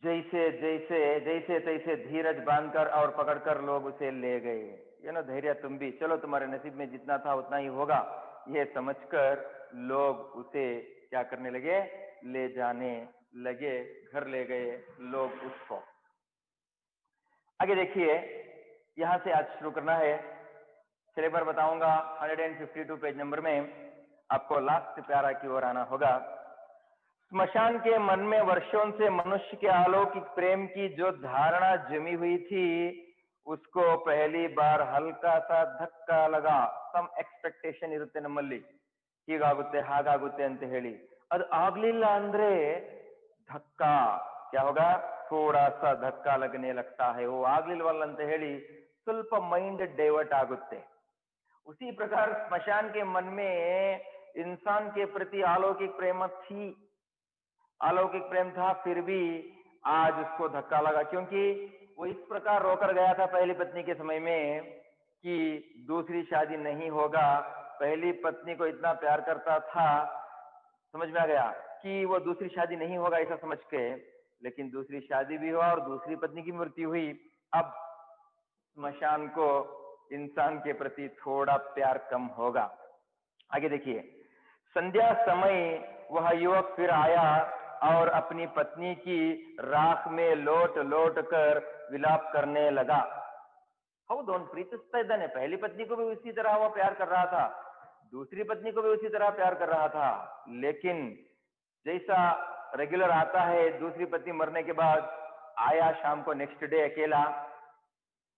जैसे जैसे जैसे तैसे धीरज बांधकर और पकड़कर लोग उसे ले गए। ये ना धैर्य तुम भी, चलो तुम्हारे नसीब में जितना था उतना ही होगा, ये समझकर लोग उसे क्या करने लगे, ले जाने लगे, घर ले गए लोग उसको। आगे देखिए, यहां से आज शुरू करना है। चलिए एक बार बताऊंगा, 152 पेज नंबर में आपको लास्ट प्यारा की ओर आना होगा। स्मशान के मन में वर्षों से मनुष्य के अलौकिक प्रेम की जो धारणा जमी हुई थी, उसको पहली बार हल्का सा धक्का लगा। सम एक्सपेक्टेशन इरुत्ते नम्मल्ली, ಹೀಗಾಗುತ್ತೆ ಹಾಗಾಗುತ್ತೆ ಅಂತ ಹೇಳಿ ಅದು ಆಗ್ಲಿಲ್ಲ ಅಂದ್ರೆ धक्का क्या होगा, थोड़ा सा धक्का लगने लगता है। वो ಆಗ್ಲಿಲ್ವಲ್ಲ ಅಂತ ಹೇಳಿ ಸ್ವಲ್ಪ ಮೈಂಡ್ ಡೈವರ್ಟ್ ಆಗುತ್ತೆ। उसी प्रकार स्मशान के मन में इंसान के प्रति अलौकिक प्रेम थी, अलौकिक प्रेम था, फिर भी आज उसको धक्का लगा, क्योंकि वो इस प्रकार रोकर गया था पहली पत्नी के समय में कि दूसरी शादी नहीं होगा। पहली पत्नी को इतना प्यार करता था, समझ में आ गया कि वो दूसरी शादी नहीं होगा ऐसा समझ के, लेकिन दूसरी शादी भी हुआ और दूसरी पत्नी की मृत्यु हुई। अब स्मशान को इंसान के प्रति थोड़ा प्यार कम होगा। आगे देखिए, संध्या समय वह युवक फिर आया और अपनी पत्नी की राख में लोट लोट कर विलाप करने लगा। ಹೌದು, ಅವನು ಪ್ರೀತಿಸ್ತಾ ಇದ್ದಾನೆ, पहली पत्नी को भी उसी तरह वो प्यार कर रहा था, दूसरी पत्नी को भी उसी तरह प्यार कर रहा था। लेकिन जैसा रेगुलर आता है, दूसरी पत्नी मरने के बाद आया शाम को नेक्स्ट डे अकेला,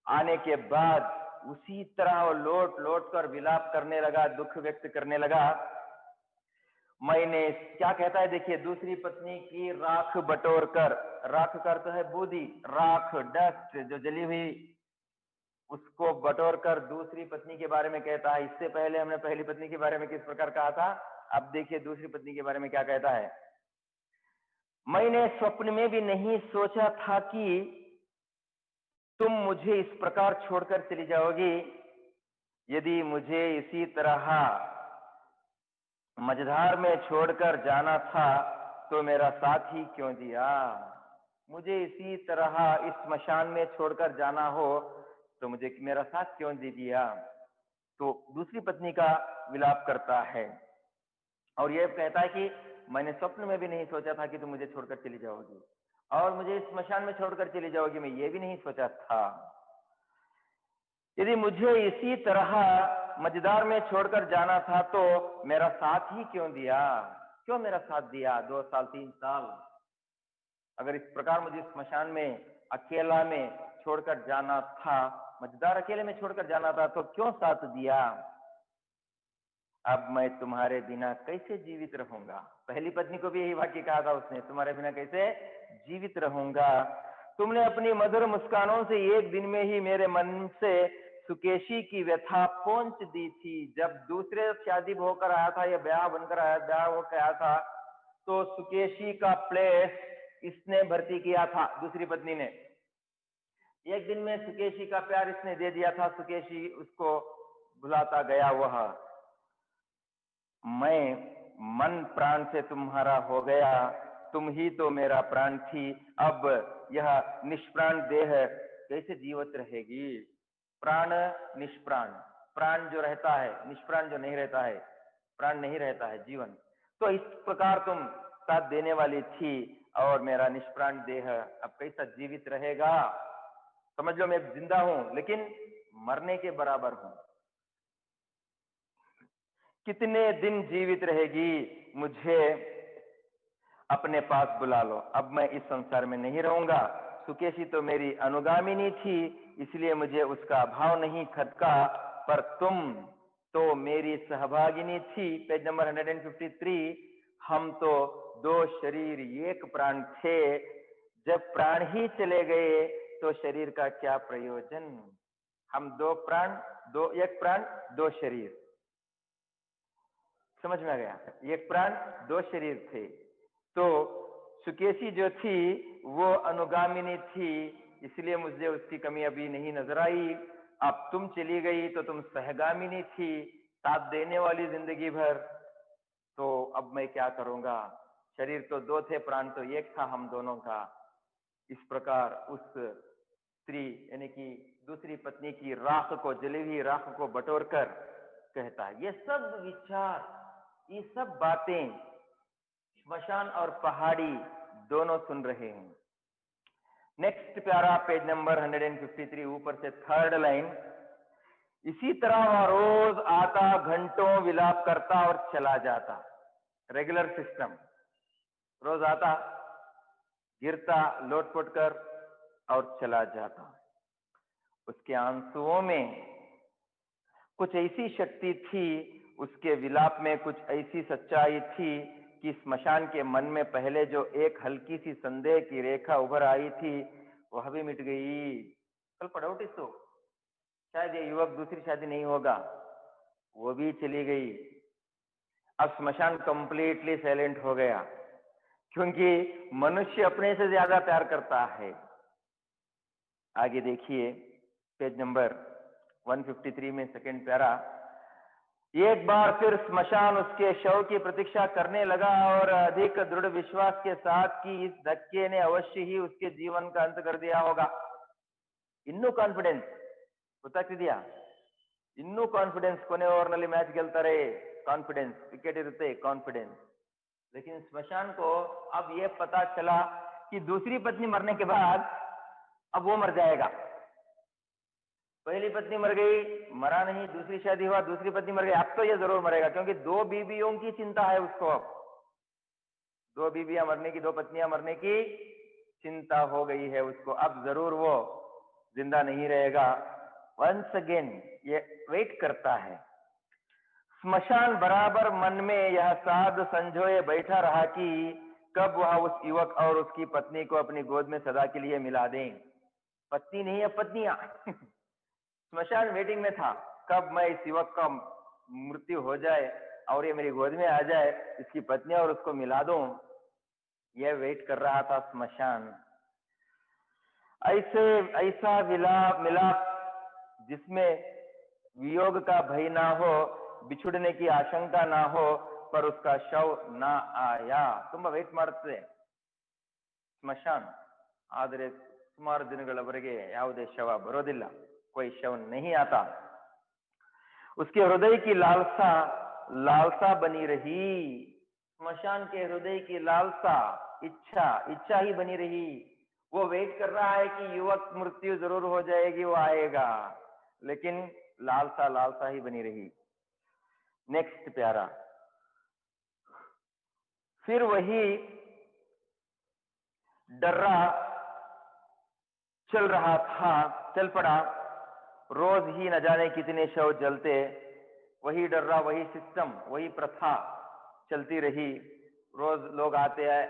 आने के बाद उसी तरह वो लोट लोट कर विलाप करने लगा, दुख व्यक्त करने लगा। मैंने क्या कहता है देखिए, दूसरी पत्नी की राख बटोर कर, राख का अर्थ है बूदी, राख डस्ट जो जली हुई, उसको बटोर कर दूसरी पत्नी के बारे में कहता है। इससे पहले हमने पहली पत्नी के बारे में किस प्रकार कहा था, अब देखिए दूसरी पत्नी के बारे में क्या कहता है। मैंने स्वप्न में भी नहीं सोचा था कि तुम मुझे इस प्रकार छोड़कर चली जाओगी। यदि मुझे इसी तरह मझधार में छोड़कर जाना था तो मेरा साथ ही क्यों दिया। मुझे इसी तरह इस स्मशान में छोड़कर जाना हो तो मुझे मेरा साथ क्यों दे दिया। तो दूसरी पत्नी का विलाप करता है और यह कहता है कि मैंने स्वप्न में भी नहीं सोचा था कि तुम मुझे छोड़कर चली जाओगी, और मुझे इस स्मशान में छोड़कर चली जाओगी, मैं ये भी नहीं सोचा था। यदि मुझे इसी तरह मझधार में छोड़कर जाना था तो मेरा साथ ही क्यों दिया, क्यों मेरा साथ दिया 2 साल 3 साल। अगर इस प्रकार मुझे स्मशान में अकेला में छोड़कर जाना था, मझधार अकेले में छोड़कर जाना था, तो क्यों साथ दिया। अब मैं तुम्हारे बिना कैसे जीवित रहूंगा। पहली पत्नी को भी यही वाक्य कहा था उसने, तुम्हारे बिना कैसे जीवित रहूंगा। तुमने अपनी मधुर मुस्कानों से एक दिन में ही मेरे मन से सुकेशी की व्यथा पहुंच दी थी। जब दूसरे शादी होकर आया था, यह ब्याह बनकर आया, ब्याह होकर आया था, तो सुकेशी का प्लेस इसने भर्ती किया था, दूसरी पत्नी ने। एक दिन में सुकेशी का प्यार इसने दे दिया था, सुकेशी उसको भुलाता गया। वह मैं मन प्राण से तुम्हारा हो गया, तुम ही तो मेरा प्राण थी। अब यह निष्प्राण देह कैसे जीवित रहेगी। प्राण निष्प्राण, प्राण जो रहता है, निष्प्राण जो नहीं रहता है, प्राण नहीं रहता है जीवन। तो इस प्रकार तुम साथ देने वाली थी और मेरा निष्प्राण देह अब कैसा जीवित रहेगा। समझ लो मैं जिंदा हूं लेकिन मरने के बराबर हूं। कितने दिन जीवित रहेगी, मुझे अपने पास बुला लो, अब मैं इस संसार में नहीं रहूंगा। सुकेशी तो मेरी अनुगामिनी थी, इसलिए मुझे उसका अभाव नहीं खटका, पर तुम तो मेरी सहभागिनी थी। Page number 153। हम तो दो शरीर एक प्राण थे, जब प्राण ही चले गए तो शरीर का क्या प्रयोजन। हम दो प्राण, एक प्राण दो शरीर, समझ में आ गया। एक प्राण दो शरीर थे। तो सुकेशी जो थी वो अनुगामिनी थी, इसलिए मुझे उसकी कमी अभी नहीं नजर आई। अब तुम चली गई तो तुम सहगामिनी थी, साथ देने वाली जिंदगी भर। तो अब मैं क्या करूंगा, शरीर तो दो थे, प्राण तो एक था हम दोनों का। इस प्रकार उस स्त्री यानी कि दूसरी पत्नी की राख को, जली हुई राख को बटोर कर कहता है। ये सब विचार, ये सब बातें स्मशान और पहाड़ी दोनों सुन रहे हैं। नेक्स्ट प्यारा, पेज नंबर 153, ऊपर से थर्ड लाइन। इसी तरह वह रोज आता, घंटों विलाप करता और चला जाता। रेगुलर सिस्टम, रोज आता, गिरता लोटपोट कर और चला जाता। उसके आंसुओं में कुछ ऐसी शक्ति थी, उसके विलाप में कुछ ऐसी सच्चाई थी कि स्मशान के मन में पहले जो एक हल्की सी संदेह की रेखा उभर आई थी वह भी मिट गई। कल पड़ोटी तो शायद ये युवक दूसरी शादी नहीं होगा, वो भी चली गई। अब स्मशान कंप्लीटली साइलेंट हो गया, क्योंकि मनुष्य अपने से ज्यादा प्यार करता है। आगे देखिए पेज नंबर 153 में सेकंड प्यारा। एक बार फिर स्मशान उसके शव की प्रतीक्षा करने लगा और अधिक दृढ़ विश्वास के साथ कि इस धक्के ने अवश्य ही उसके जीवन का अंत कर दिया होगा। ಇನ್ನೂ ಕಾನ್ಫಿಡೆನ್ಸ್ ಗೊತ್ತಾಗ್ತಿದ್ಯಾ? ಇನ್ನೂ ಕಾನ್ಫಿಡೆನ್ಸ್, ಕೊನೆ ಓವರ್ನಲ್ಲಿ ಮ್ಯಾಚ್ ಗೆಲ್ತಾರೆ, कॉन्फिडेंस, विकेट इरते कॉन्फिडेंस। लेकिन स्मशान को अब यह पता चला कि दूसरी पत्नी मरने के बाद अब वो मर जाएगा। पहली पत्नी मर गई, मरा नहीं, दूसरी शादी हुआ, दूसरी पत्नी मर गई, अब तो ये जरूर मरेगा, क्योंकि दो बीवियों की चिंता है उसको। अब दो बीवियां मरने की, दो पत्नियां मरने की चिंता हो गई है उसको, अब जरूर वो जिंदा नहीं रहेगा। वंस अगेन ये वेट करता है। स्मशान बराबर मन में यह साध संजोए बैठा रहा कि कब वह उस युवक और उसकी पत्नी को अपनी गोद में सदा के लिए मिला दें। पत्नी नहीं है, पत्नियां। स्मशान वेटिंग में था, कब मैं इस युवक का मृत्यु हो जाए और ये मेरी गोद में आ जाए, इसकी पत्नी और उसको मिला दूं, यह वेट कर रहा था स्मशान। ऐसा मिलाप जिसमें वियोग का भय ना हो, बिछुड़ने की आशंका ना हो, पर उसका शव ना आया। ತುಂಬಾ ವೇಟ್ ಮಾಡುತ್ತೆ ಸ್ಮಶಾನ್, ಆದರೆ ಸುಮಾರು ದಿನಗಳವರೆಗೆ ಯಾವುದೇ ಶವ ಬರೋದಿಲ್ಲ, कोई शव नहीं आता। उसके हृदय की लालसा बनी रही। स्मशान के हृदय की लालसा, इच्छा ही बनी रही। वो वेट कर रहा है कि युवक मृत्यु जरूर हो जाएगी, वो आएगा, लेकिन लालसा ही बनी रही। नेक्स्ट प्यारा। फिर वही डर्रा चल पड़ा। रोज ही न जाने कितने शव जलते, वही डर्रा, वही सिस्टम, वही प्रथा चलती रही। रोज लोग आते हैं,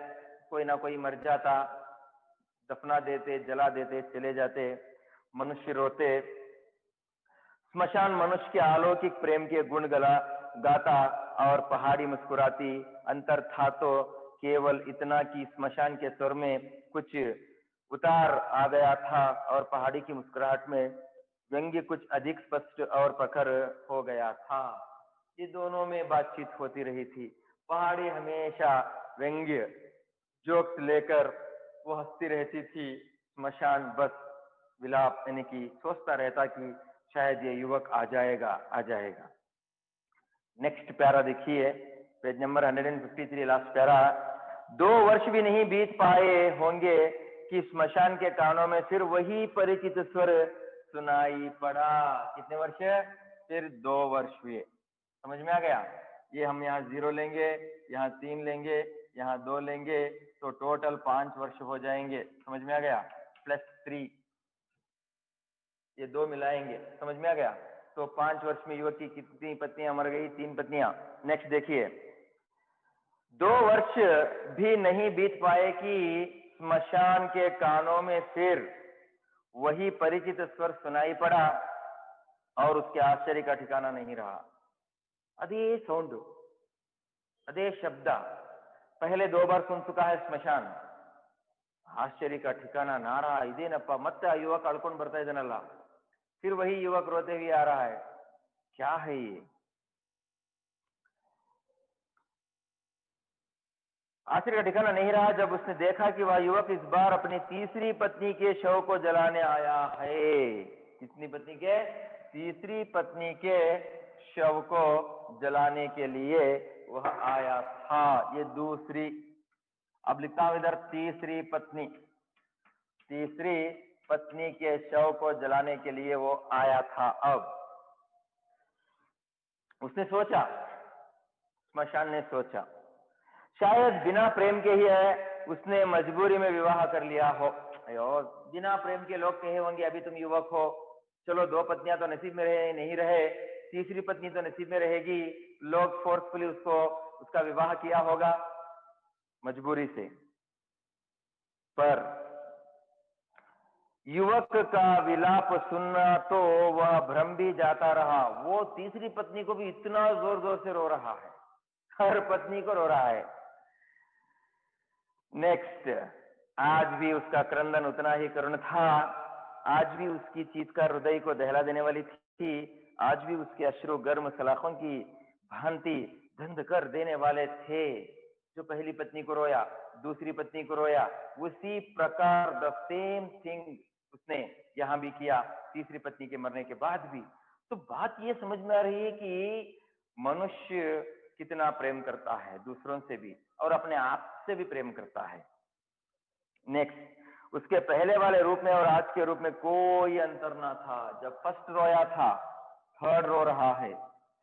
कोई ना कोई मर जाता, दफना देते, जला देते, चले जाते, मनुष्य रोते। स्मशान मनुष्य के अलौकिक प्रेम के गुण गाता और पहाड़ी मुस्कुराती। अंतर था तो केवल इतना कि स्मशान के स्वर में कुछ उतार आ गया था और पहाड़ी की मुस्कुराहट में व्यंग्य कुछ अधिक स्पष्ट और प्रखर हो गया था। ये दोनों में बातचीत होती रही थी। पहाड़ी हमेशा व्यंग्य जोक्स लेकर वो हंसती रहती थी, स्मशान बस विलाप यानी कि सोचता रहता कि शायद ये युवक आ जाएगा। नेक्स्ट प्यारा देखिए, पेज नंबर 153, लास्ट प्यारा। 2 वर्ष भी नहीं बीत पाए होंगे कि स्मशान के कानों में फिर वही परिचित स्वर सुनाई पड़ा। कितने वर्ष? फिर 2 वर्ष हुए। समझ में आ गया? ये हम यहाँ 0 लेंगे, यहाँ 3 लेंगे, यहाँ 2 लेंगे, तो टोटल 5 वर्ष हो जाएंगे। समझ में आ गया? +3, ये 2 मिलाएंगे। समझ में आ गया? तो 5 वर्ष में युवक की कितनी पत्नियां मर गई? 3 पत्नियां। नेक्स्ट देखिए, 2 वर्ष भी नहीं बीत पाए कि स्मशान के कानों में फिर वही परिचित स्वर सुनाई पड़ा और उसके आश्चर्य का ठिकाना नहीं रहा। अदे सौंड, अदे शब्द पहले 2 बार सुन चुका है स्मशान, आश्चर्य का ठिकाना ना रहा। इदेनप्पा मत्ते आ युवक अಳ್ಕೊಂಡು ಬರ್ತಾ ಇದ್ದಾನಲ್ಲ, फिर वही युवक रोते हुए आ रहा है। क्या है ये? आश्चर्य का ठिकाना नहीं रहा जब उसने देखा कि वह युवक इस बार अपनी तीसरी पत्नी के शव को जलाने आया है। कितनी पत्नी के? तीसरी पत्नी के शव को जलाने के लिए वह आया था। ये दूसरी, अब लिखता हूं इधर तीसरी पत्नी, तीसरी पत्नी के शव को जलाने के लिए वो आया था। अब उसने सोचा, स्मशान ने सोचा, शायद बिना प्रेम के ही है उसने मजबूरी में विवाह कर लिया हो। और बिना प्रेम के लोग कहे होंगे अभी तुम युवक हो, चलो 2 पत्नियां तो नसीब में रहे नहीं रहे, तीसरी पत्नी तो नसीब में रहेगी, लोग फोर्सफुली उसका विवाह किया होगा मजबूरी से। पर युवक का विलाप सुनना तो वह भ्रम भी जाता रहा। वो तीसरी पत्नी को भी इतना जोर जोर से रो रहा है, हर पत्नी को रो रहा है। नेक्स्ट, आज भी उसका क्रंदन उतना ही करुण था, आज भी उसकी चीत्कार हृदय को दहला देने वाली थी, आज भी उसके अश्रु गर्म सलाखों की भांति धंध कर देने वाले थे। जो पहली पत्नी को रोया, दूसरी पत्नी को रोया, उसी प्रकार द सेम थिंग उसने यहां भी किया तीसरी पत्नी के मरने के बाद भी। तो बात ये समझ में आ रही है कि मनुष्य कितना प्रेम करता है दूसरों से भी और अपने आप से भी प्रेम करता है। नेक्स्ट, उसके पहले वाले रूप में और आज के रूप में कोई अंतर ना था। जब फर्स्ट रोया था, थर्ड रो रहा है,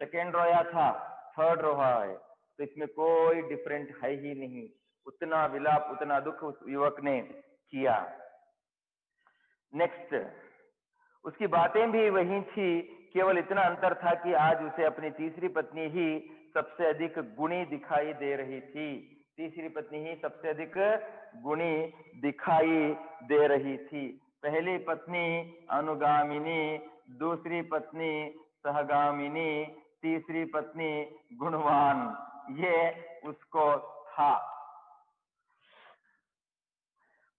सेकेंड रोया था, थर्ड रो रहा है, तो इसमें कोई डिफरेंट है ही नहीं। उतना विलाप, उतना दुख उस युवक ने किया। नेक्स्ट, उसकी बातें भी वही थी, केवल इतना अंतर था कि आज उसे अपनी तीसरी पत्नी ही सबसे अधिक गुणी दिखाई दे रही थी। तीसरी पत्नी ही सबसे अधिक गुणी दिखाई दे रही थी। पहली पत्नी अनुगामिनी, दूसरी पत्नी सहगामिनी, तीसरी पत्नी गुणवान, ये उसको था।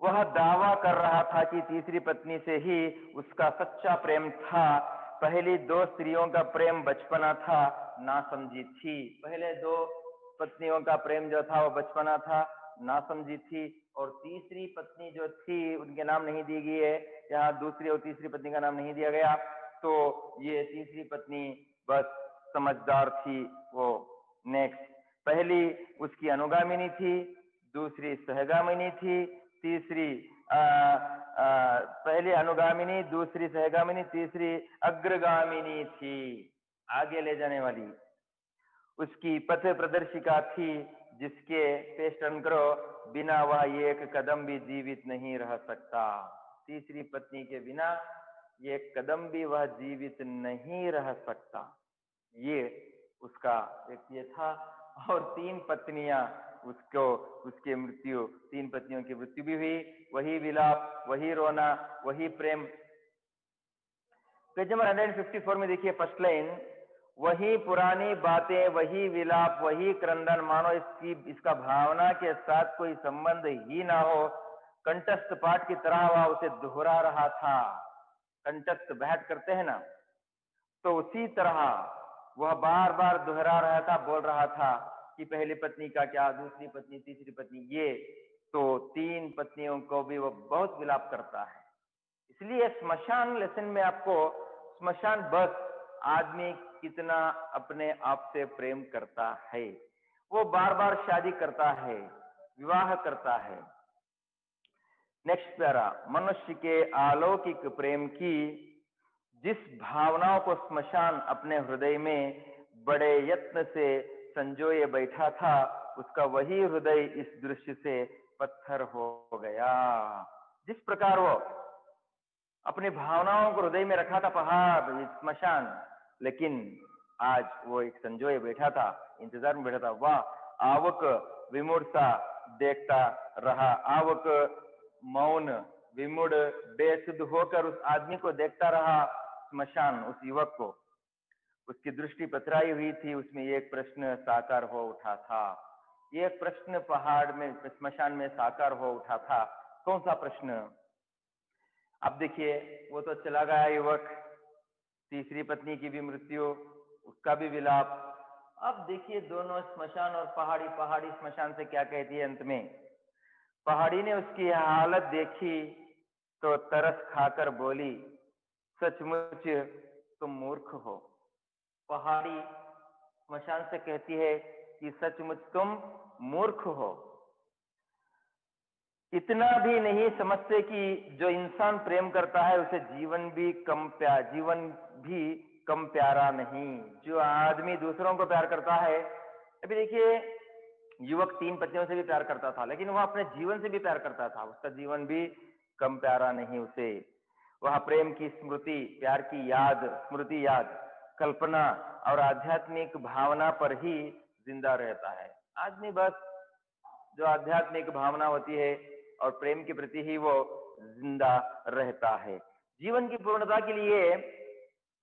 वह दावा कर रहा था कि तीसरी पत्नी से ही उसका सच्चा प्रेम था। पहली 2 स्त्रियों का प्रेम बचपना था, नासमझी थी। पहले 2 पत्नियों का प्रेम जो था वो बचपना था, नासमझी थी। और तीसरी पत्नी जो थी उनके नाम नहीं दी गई है, यहाँ दूसरी और तीसरी पत्नी का नाम नहीं दिया गया। तो ये तीसरी पत्नी बस समझदार थी वो। नेक्स्ट, पहली उसकी अनुगामिनी थी, दूसरी सहगामिनी थी, तीसरी पहली अनुगामिनी, दूसरी सहगामिनी, तीसरी अग्रगामिनी थी, आगे ले जाने वाली। उसकी पथ प्रदर्शिका थी, जिसके पेश टर्न करो, बिना वह एक कदम भी जीवित नहीं रह सकता। तीसरी पत्नी के बिना एक कदम भी वह जीवित नहीं रह सकता, ये उसका व्यक्ति था। और 3 पत्नियां उसको, उसकी मृत्यु, 3 पत्नियों की मृत्यु भी हुई। वही विलाप, वही रोना, वही प्रेम। पेज नंबर 154 में देखिए फर्स्ट लाइन, वही पुरानी बातें, वही विलाप, वही क्रंदन, मानो इसका भावना के साथ कोई संबंध ही ना हो। कंठस्थ पाठ की तरह वह उसे दोहरा रहा था। कंठस्थ बैठ करते हैं ना, तो उसी तरह वह बार बार दोहरा रहा था, बोल रहा था कि पहली पत्नी का क्या, दूसरी पत्नी, तीसरी पत्नी, ये तो 3 पत्नियों को भी वो बहुत विलाप करता है। इसलिए स्मशान लेसन में आपको, स्मशान बस आदमी कितना अपने आप से प्रेम करता है, वो बार बार शादी करता है, विवाह करता है। नेक्स्ट पैरा, मनुष्य के अलौकिक प्रेम की जिस भावनाओं को स्मशान अपने हृदय में बड़े यत्न से संजोए बैठा था, उसका वही हृदय इस दृश्य से पत्थर हो गया। जिस प्रकार वो अपनी भावनाओं को हृदय में रखा था, पहाड़, स्मशान, लेकिन आज वो एक संजोए बैठा था, इंतजार में बैठा था। वह आवक विमुड़ सा देखता रहा, आवक मौन विमुड़ बेसुध होकर उस आदमी को देखता रहा, स्मशान, उस युवक को। उसकी दृष्टि पथराई हुई थी, उसमें एक प्रश्न साकार हो उठा था। ये प्रश्न पहाड़ में, स्मशान में साकार हो उठा था। कौन सा प्रश्न? अब देखिए, वो तो चला गया युवक, तीसरी पत्नी की भी मृत्यु, उसका भी विलाप। अब देखिए दोनों स्मशान और पहाड़ी, पहाड़ी स्मशान से क्या कहती है अंत में। पहाड़ी ने उसकी हालत देखी तो तरस खाकर बोली, सचमुच तुम मूर्ख हो। पहाड़ी स्मशान से कहती है कि सचमुच तुम मूर्ख हो। इतना भी नहीं समझते कि जो इंसान प्रेम करता है उसे जीवन भी कम प्यारा नहीं। जो आदमी दूसरों को प्यार करता है, अभी देखिए युवक 3 पत्नियों से भी प्यार करता था, लेकिन वह अपने जीवन से भी प्यार करता था, उसका जीवन भी कम प्यारा नहीं उसे। वह प्रेम की स्मृति, प्यार की याद, स्मृति याद, कल्पना और आध्यात्मिक भावना पर ही जिंदा रहता है। आदमी बस जो आध्यात्मिक भावना होती है और प्रेम के प्रति ही वो जिंदा रहता है। जीवन की पूर्णता के लिए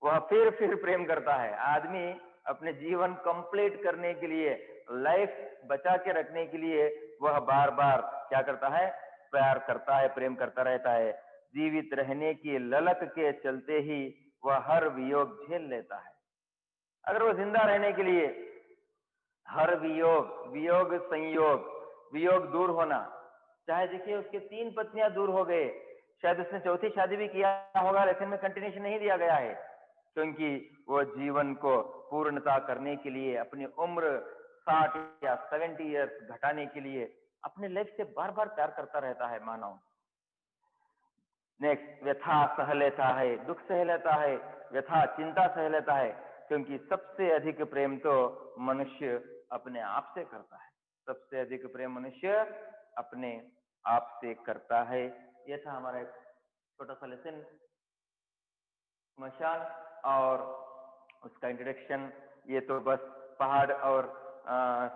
वह फिर प्रेम करता है। आदमी अपने जीवन कंप्लीट करने के लिए, लाइफ बचा के रखने के लिए वह बार बार क्या करता है? प्यार करता है, प्रेम करता रहता है। जीवित रहने की ललक के चलते ही वह हर वियोग झेल लेता है। अगर वो जिंदा रहने के लिए हर वियोग, वियोग संयोग, वियोग दूर होना, चाहे देखिए उसके 3 पत्नियां दूर हो गए, शायद उसने चौथी शादी भी किया होगा, लेकिन में कंटिन्यूशन नहीं दिया गया है, क्योंकि वो जीवन को पूर्णता करने के लिए, अपनी उम्र 60 या 70 ईयर्स घटाने के लिए अपने लाइफ से बार बार प्यार करता रहता है मानव। नेक्स्ट, व्यथा सह लेता है, दुख सह लेता है, व्यथा चिंता सह लेता है, क्योंकि सबसे अधिक प्रेम तो मनुष्य अपने आप से करता है। सबसे अधिक प्रेम मनुष्य अपने आप से करता है। ये था हमारा एक छोटा सा लेसन, स्मशान और उसका इंट्रोडक्शन। ये तो बस पहाड़ और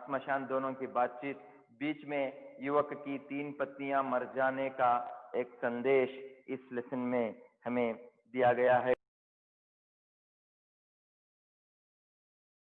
स्मशान दोनों की बातचीत, बीच में युवक की 3 पत्नियां मर जाने का एक संदेश इस लेसन में हमें दिया गया है।